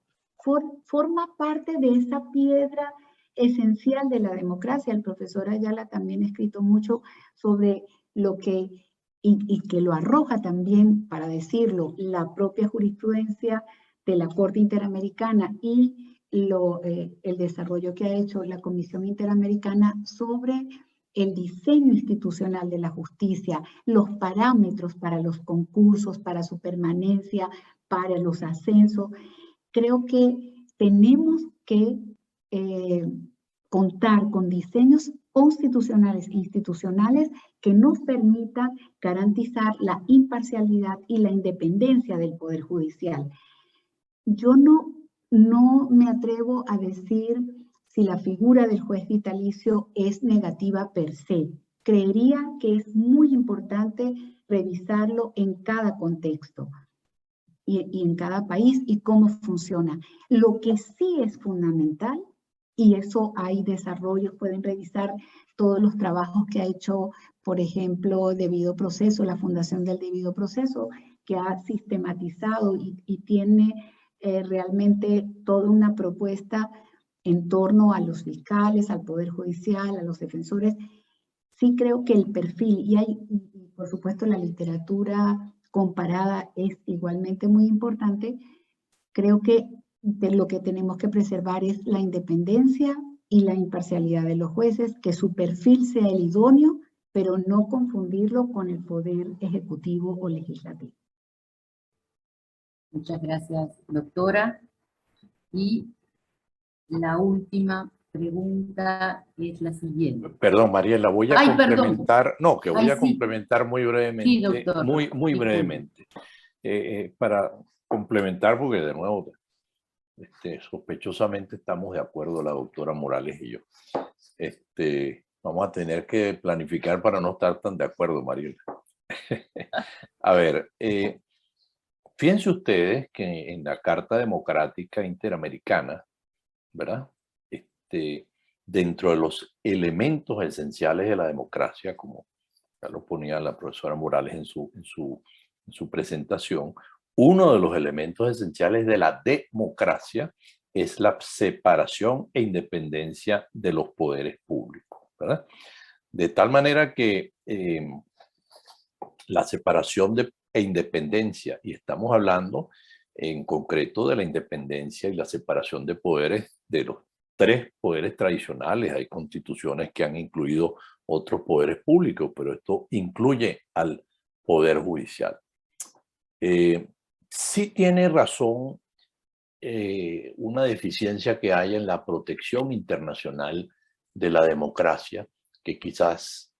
Forma parte de esa piedra esencial de la democracia. El profesor Ayala también ha escrito mucho sobre lo que, y que lo arroja también, para decirlo, la propia jurisprudencia de la Corte Interamericana y el desarrollo que ha hecho la Comisión Interamericana sobre el diseño institucional de la justicia, los parámetros para los concursos, para su permanencia, para los ascensos. Creo que tenemos que contar con diseños constitucionales e institucionales que nos permitan garantizar la imparcialidad y la independencia del Poder Judicial. Yo no me atrevo a decir si la figura del juez vitalicio es negativa per se. Creería que es muy importante revisarlo en cada contexto y en cada país y cómo funciona. Lo que sí es fundamental, y eso hay desarrollos, pueden revisar todos los trabajos que ha hecho, por ejemplo, Debido Proceso, la Fundación del Debido Proceso, que ha sistematizado y tiene realmente toda una propuesta en torno a los fiscales, al Poder Judicial, a los defensores. Sí creo que el perfil, y por supuesto la literatura comparada es igualmente muy importante. Creo que lo que tenemos que preservar es la independencia y la imparcialidad de los jueces, que su perfil sea el idóneo, pero no confundirlo con el poder ejecutivo o legislativo. Muchas gracias, doctora. Y la última pregunta es la siguiente. Perdón, Mariela, voy a complementar, no, que voy a complementar muy brevemente, sí, doctor, muy brevemente, para complementar, porque de nuevo, sospechosamente estamos de acuerdo la doctora Morales y yo. Vamos a tener que planificar para no estar tan de acuerdo, Mariela. A ver, fíjense ustedes que en la Carta Democrática Interamericana, ¿verdad? Dentro de los elementos esenciales de la democracia, como ya lo ponía la profesora Morales en su presentación, uno de los elementos esenciales de la democracia es la separación e independencia de los poderes públicos, ¿verdad? De tal manera que la separación e independencia, y estamos hablando en concreto de la independencia y la separación de poderes de los tres poderes tradicionales. Hay constituciones que han incluido otros poderes públicos, pero esto incluye al Poder Judicial. Sí tiene razón una deficiencia que hay en la protección internacional de la democracia, que quizás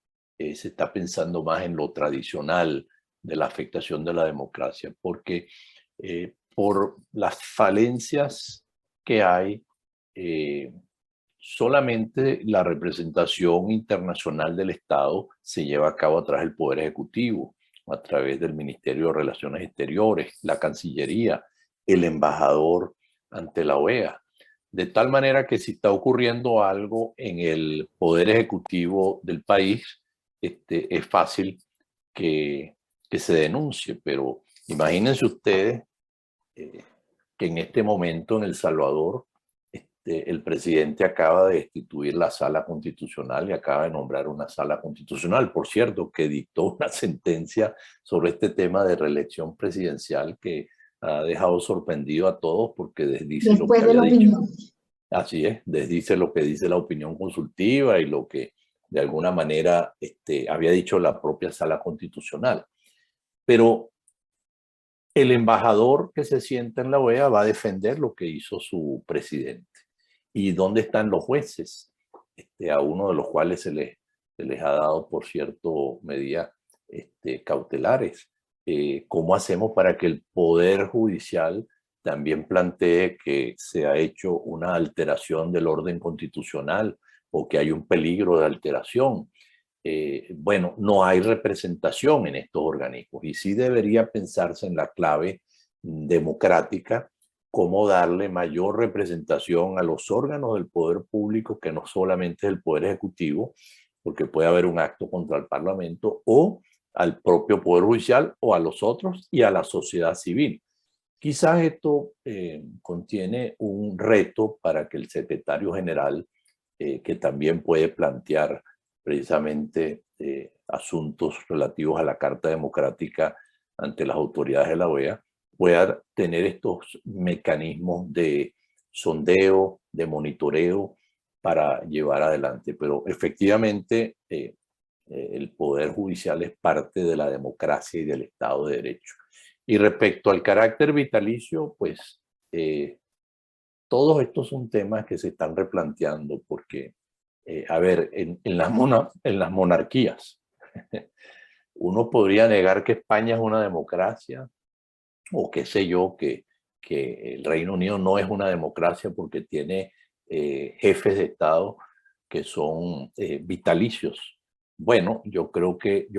se está pensando más en lo tradicional de la afectación de la democracia, porque por las falencias que hay, solamente la representación internacional del Estado se lleva a cabo a través del Poder Ejecutivo, a través del Ministerio de Relaciones Exteriores, la Cancillería, el embajador ante la OEA. De tal manera que si está ocurriendo algo en el Poder Ejecutivo del país, es fácil que se denuncie, pero imagínense ustedes que en este momento en El Salvador el presidente acaba de destituir la sala constitucional y acaba de nombrar una sala constitucional, por cierto, que dictó una sentencia sobre este tema de reelección presidencial que ha dejado sorprendido a todos porque desdice lo que había dicho. Así es, desdice lo que dice la opinión consultiva y lo que de alguna manera había dicho la propia sala constitucional. Pero el embajador que se sienta en la OEA va a defender lo que hizo su presidente. ¿Y dónde están los jueces? A uno de los cuales se les ha dado, por cierto, medidas cautelares. ¿Cómo hacemos para que el Poder Judicial también plantee que se ha hecho una alteración del orden constitucional o que hay un peligro de alteración? Bueno, no hay representación en estos organismos y sí debería pensarse en la clave democrática, cómo darle mayor representación a los órganos del poder público, que no solamente es el Poder Ejecutivo, porque puede haber un acto contra el Parlamento, o al propio Poder Judicial, o a los otros, y a la sociedad civil. Quizás esto contiene un reto para que el secretario general, que también puede plantear precisamente asuntos relativos a la Carta Democrática ante las autoridades de la OEA, pueda tener estos mecanismos de sondeo, de monitoreo para llevar adelante. Pero efectivamente el Poder Judicial es parte de la democracia y del Estado de Derecho. Y respecto al carácter vitalicio, pues todos estos son temas que se están replanteando porque, a ver, en las monarquías, uno podría negar que España es una democracia, o qué sé yo, que el Reino Unido no es una democracia porque tiene jefes de Estado que son vitalicios. Bueno, yo creo que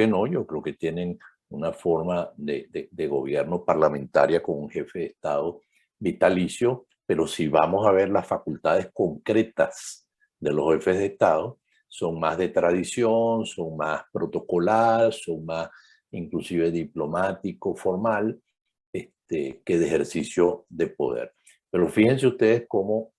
no, yo creo que tienen una forma de gobierno parlamentaria con un jefe de Estado vitalicio, pero si vamos a ver las facultades concretas de los jefes de Estado, son más de tradición, son más protocolar, son más inclusive diplomático, formal, que de ejercicio de poder. Pero fíjense ustedes cómo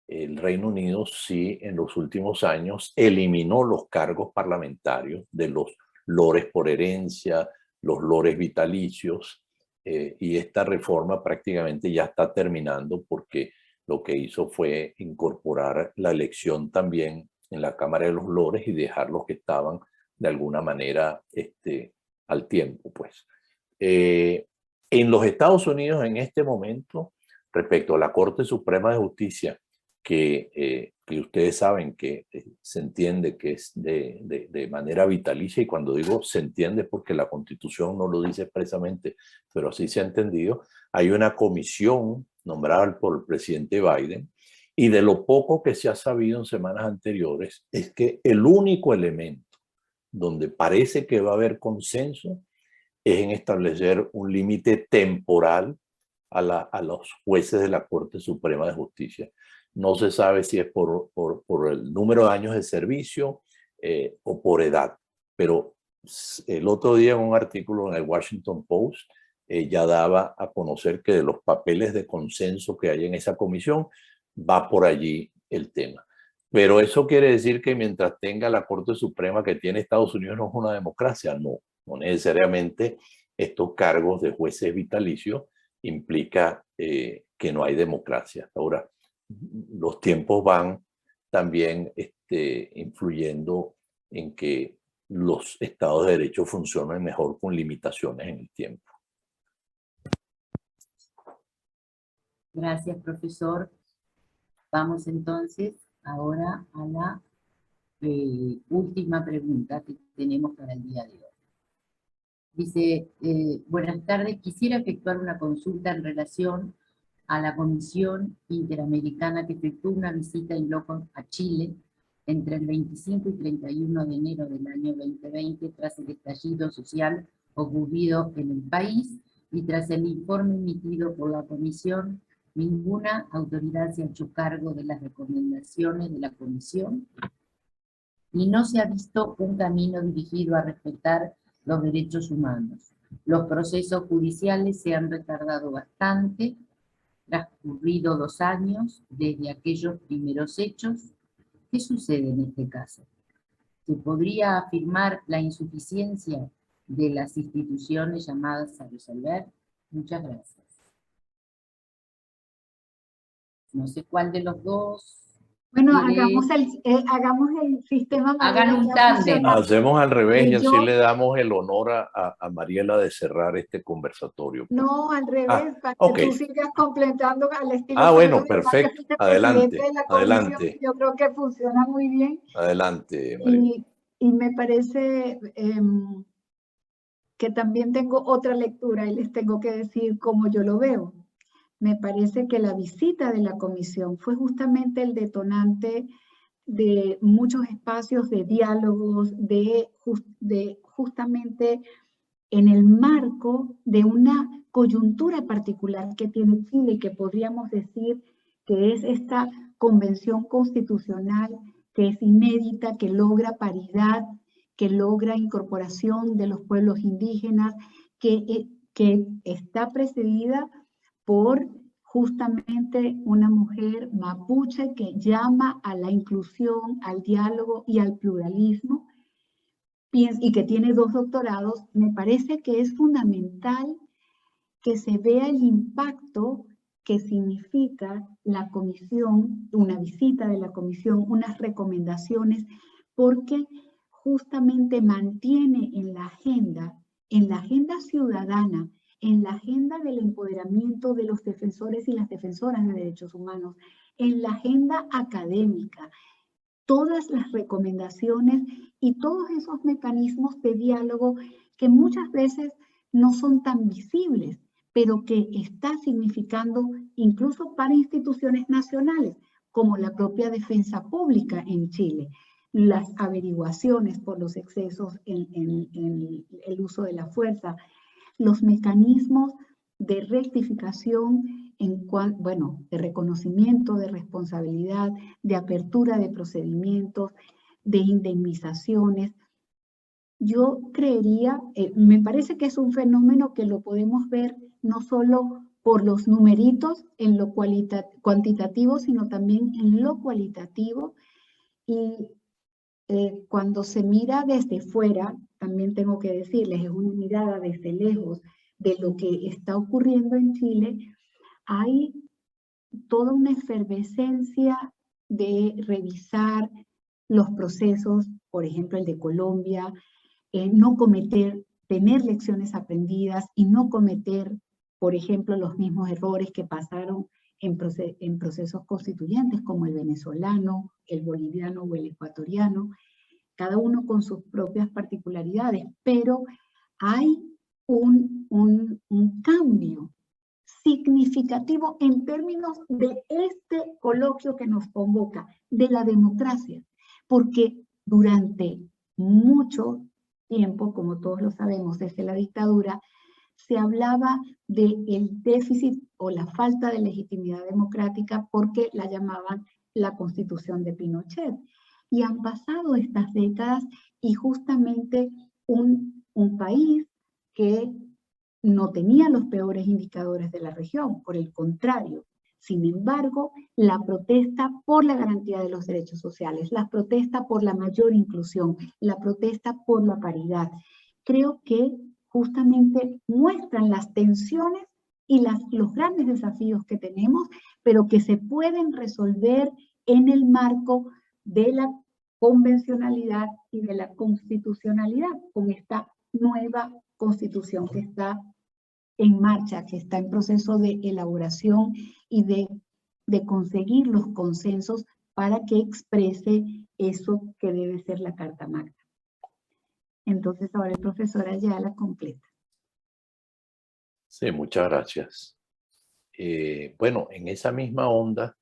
el Reino Unido sí en los últimos años eliminó los cargos parlamentarios de los lores por herencia, los lores vitalicios, y esta reforma prácticamente ya está terminando porque lo que hizo fue incorporar la elección también en la Cámara de los Lores y dejar los que estaban de alguna manera al tiempo, pues. En los Estados Unidos en este momento, respecto a la Corte Suprema de Justicia, que ustedes saben que se entiende que es de manera vitalicia, y cuando digo se entiende porque la Constitución no lo dice expresamente, pero así se ha entendido, hay una comisión nombrada por el presidente Biden, y de lo poco que se ha sabido en semanas anteriores es que el único elemento donde parece que va a haber consenso es en establecer un límite temporal a los jueces de la Corte Suprema de Justicia. No se sabe si es por el número de años de servicio o por edad, pero el otro día en un artículo en el Washington Post ya daba a conocer que de los papeles de consenso que hay en esa comisión va por allí el tema. Pero eso quiere decir que mientras tenga la Corte Suprema que tiene Estados Unidos no es una democracia. No, no necesariamente estos cargos de jueces vitalicios implica que no hay democracia. Ahora, los tiempos van también influyendo en que los estados de derecho funcionen mejor con limitaciones en el tiempo. Gracias, profesor. Vamos entonces ahora a la última pregunta que tenemos para el día de hoy. Dice, buenas tardes, quisiera efectuar una consulta en relación a la Comisión Interamericana que efectuó una visita en loco a Chile entre el 25 y 31 de enero del año 2020 tras el estallido social ocurrido en el país y tras el informe emitido por la Comisión, ninguna autoridad se ha hecho cargo de las recomendaciones de la Comisión y no se ha visto un camino dirigido a respetar los derechos humanos. Los procesos judiciales se han retardado bastante, transcurrido 2 años desde aquellos primeros hechos. ¿Qué sucede en este caso? ¿Se podría afirmar la insuficiencia de las instituciones llamadas a resolver? Muchas gracias. No sé cuál de los dos. Bueno, hagamos el sistema. Hagan un tándem. Hacemos al revés y así le damos el honor a Mariela de cerrar este conversatorio. No, al revés, para que tú sigas completando al estilo. Bueno, perfecto. Adelante, adelante. Yo creo que funciona muy bien. Adelante, Mariela. Y me parece que también tengo otra lectura y les tengo que decir cómo yo lo veo. Me parece que la visita de la comisión fue justamente el detonante de muchos espacios de diálogos, de justamente en el marco de una coyuntura particular que tiene Chile, que podríamos decir que es esta convención constitucional que es inédita, que logra paridad, que logra incorporación de los pueblos indígenas, que está precedida por justamente una mujer mapuche que llama a la inclusión, al diálogo y al pluralismo, y que tiene 2 doctorados. Me parece que es fundamental que se vea el impacto que significa la comisión, una visita de la comisión, unas recomendaciones, porque justamente mantiene en la agenda ciudadana, en la agenda del empoderamiento de los defensores y las defensoras de derechos humanos, en la agenda académica, todas las recomendaciones y todos esos mecanismos de diálogo que muchas veces no son tan visibles, pero que está significando incluso para instituciones nacionales, como la propia defensa pública en Chile, las averiguaciones por los excesos en el uso de la fuerza, los mecanismos de rectificación de reconocimiento de responsabilidad, de apertura de procedimientos, de indemnizaciones. Yo creería, me parece que es un fenómeno que lo podemos ver no solo por los numeritos en lo cuantitativo, sino también en lo cualitativo. Y cuando se mira desde fuera, también tengo que decirles, es una mirada desde lejos de lo que está ocurriendo en Chile, hay toda una efervescencia de revisar los procesos, por ejemplo el de Colombia, tener lecciones aprendidas y no cometer, por ejemplo, los mismos errores que pasaron en procesos constituyentes como el venezolano, el boliviano o el ecuatoriano, cada uno con sus propias particularidades, pero hay un cambio significativo en términos de este coloquio que nos convoca, de la democracia, porque durante mucho tiempo, como todos lo sabemos, desde la dictadura, se hablaba del déficit o la falta de legitimidad democrática porque la llamaban la Constitución de Pinochet. Y han pasado estas décadas y justamente un país que no tenía los peores indicadores de la región, por el contrario. Sin embargo, la protesta por la garantía de los derechos sociales, la protesta por la mayor inclusión, la protesta por la paridad, creo que justamente muestran las tensiones y los grandes desafíos que tenemos, pero que se pueden resolver en el marco de la convencionalidad y de la constitucionalidad, con esta nueva constitución que está en marcha, que está en proceso de elaboración y de conseguir los consensos para que exprese eso que debe ser la Carta Magna. Entonces ahora el profesor Ayala completa. Sí, muchas gracias. Bueno, en esa misma onda,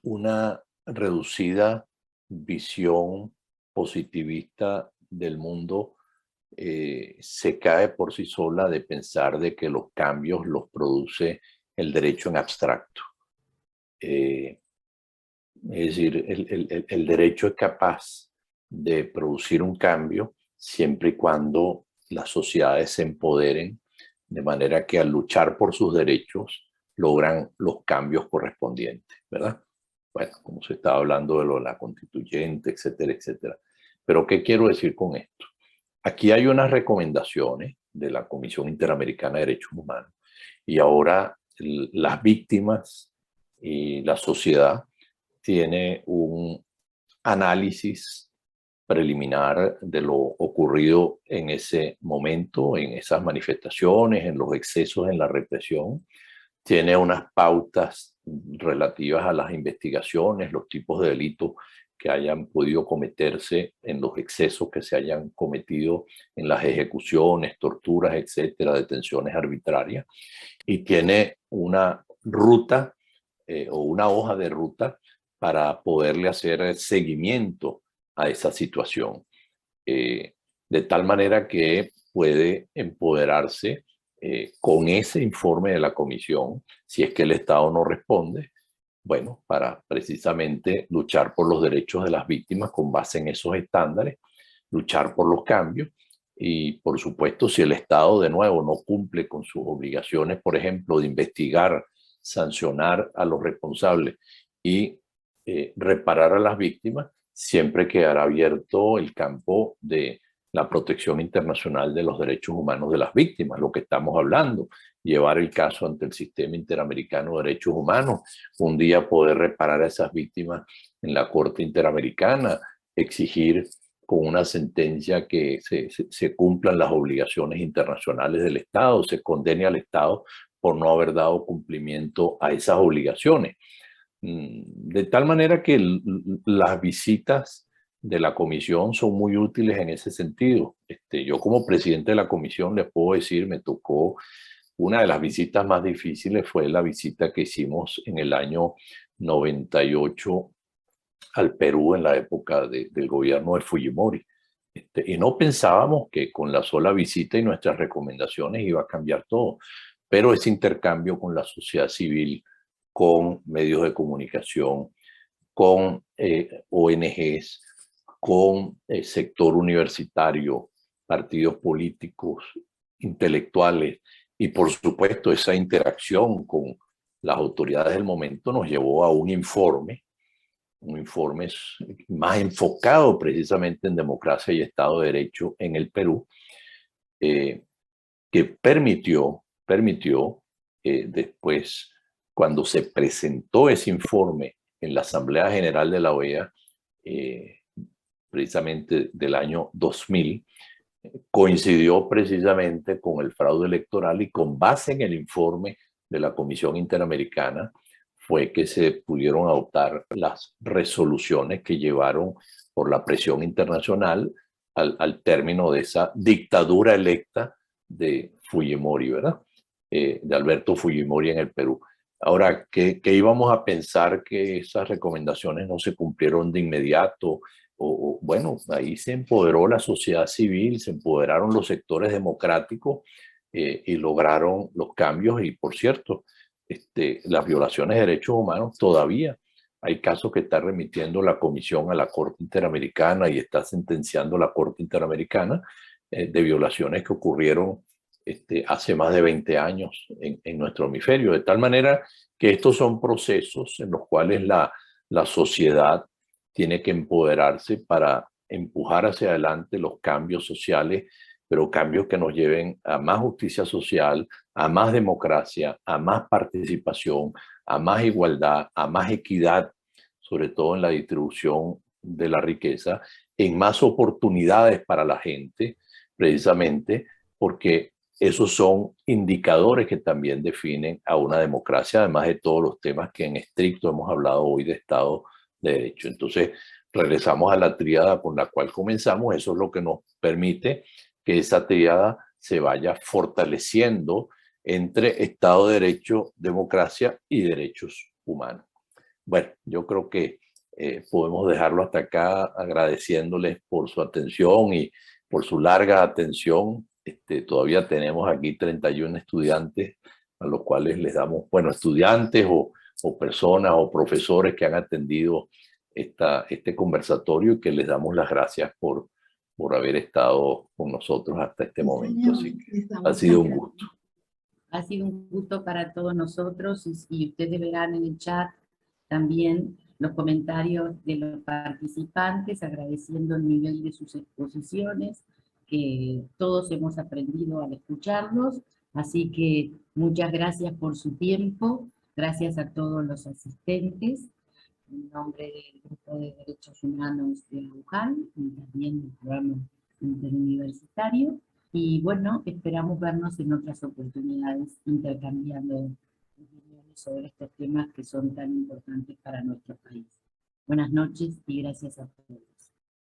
una reducida visión positivista del mundo se cae por sí sola de pensar de que los cambios los produce el derecho en abstracto. Es decir, el derecho es capaz de producir un cambio siempre y cuando las sociedades se empoderen, de manera que al luchar por sus derechos logran los cambios correspondientes, ¿verdad? Bueno, como se estaba hablando de lo de la constituyente, etcétera, etcétera. Pero ¿qué quiero decir con esto? Aquí hay unas recomendaciones de la Comisión Interamericana de Derechos Humanos y ahora las víctimas y la sociedad tiene un análisis preliminar de lo ocurrido en ese momento, en esas manifestaciones, en los excesos en la represión. Tiene unas pautas relativas a las investigaciones, los tipos de delitos que hayan podido cometerse en los excesos que se hayan cometido en las ejecuciones, torturas, etcétera, detenciones arbitrarias. Y tiene una ruta o una hoja de ruta para poderle hacer seguimiento a esa situación, de tal manera que puede empoderarse con ese informe de la comisión, si es que el Estado no responde, bueno, para precisamente luchar por los derechos de las víctimas con base en esos estándares, luchar por los cambios y, por supuesto, si el Estado de nuevo no cumple con sus obligaciones, por ejemplo, de investigar, sancionar a los responsables y reparar a las víctimas, siempre quedará abierto el campo de la protección internacional de los derechos humanos de las víctimas, lo que estamos hablando, llevar el caso ante el Sistema Interamericano de Derechos Humanos, un día poder reparar a esas víctimas en la Corte Interamericana, exigir con una sentencia que se cumplan las obligaciones internacionales del Estado, se condene al Estado por no haber dado cumplimiento a esas obligaciones. De tal manera que las visitas de la comisión son muy útiles en ese sentido. Yo como presidente de la comisión les puedo decir, me tocó una de las visitas más difíciles fue la visita que hicimos en el año 98 al Perú en la época del gobierno de Fujimori. Y no pensábamos que con la sola visita y nuestras recomendaciones iba a cambiar todo, pero ese intercambio con la sociedad civil, con medios de comunicación, con ONGs, con el sector universitario, partidos políticos, intelectuales y por supuesto esa interacción con las autoridades del momento nos llevó a un informe más enfocado precisamente en democracia y Estado de Derecho en el Perú, que permitió después, cuando se presentó ese informe en la Asamblea General de la OEA, precisamente del año 2000, coincidió precisamente con el fraude electoral y con base en el informe de la Comisión Interamericana fue que se pudieron adoptar las resoluciones que llevaron por la presión internacional al término de esa dictadura electa de Fujimori, ¿verdad? De Alberto Fujimori en el Perú. Ahora, ¿qué íbamos a pensar que esas recomendaciones no se cumplieron de inmediato? Bueno, ahí se empoderó la sociedad civil, se empoderaron los sectores democráticos y lograron los cambios. Y por cierto, las violaciones de derechos humanos todavía hay casos que está remitiendo la Comisión a la Corte Interamericana y está sentenciando la Corte Interamericana de violaciones que ocurrieron hace más de 20 años en nuestro hemisferio. De tal manera que estos son procesos en los cuales la sociedad tiene que empoderarse para empujar hacia adelante los cambios sociales, pero cambios que nos lleven a más justicia social, a más democracia, a más participación, a más igualdad, a más equidad, sobre todo en la distribución de la riqueza, en más oportunidades para la gente, precisamente porque esos son indicadores que también definen a una democracia, además de todos los temas que en estricto hemos hablado hoy de Estado de Derecho. Entonces, regresamos a la tríada con la cual comenzamos. Eso es lo que nos permite que esa tríada se vaya fortaleciendo entre Estado de Derecho, democracia y derechos humanos. Bueno, yo creo que podemos dejarlo hasta acá, agradeciéndoles por su atención y por su larga atención. Todavía tenemos aquí 31 estudiantes a los cuales les damos, bueno, estudiantes o personas o profesores que han atendido este conversatorio, y que les damos las gracias por haber estado con nosotros hasta este momento. Así que ha sido un gusto. Ha sido un gusto para todos nosotros, y ustedes verán en el chat también los comentarios de los participantes, agradeciendo el nivel de sus exposiciones, que todos hemos aprendido al escucharlos. Así que muchas gracias por su tiempo, gracias a todos los asistentes, en nombre del Grupo de Derechos Humanos de la UJAL y también del programa interuniversitario. Y bueno, esperamos vernos en otras oportunidades intercambiando opiniones sobre estos temas que son tan importantes para nuestro país. Buenas noches y gracias a todos.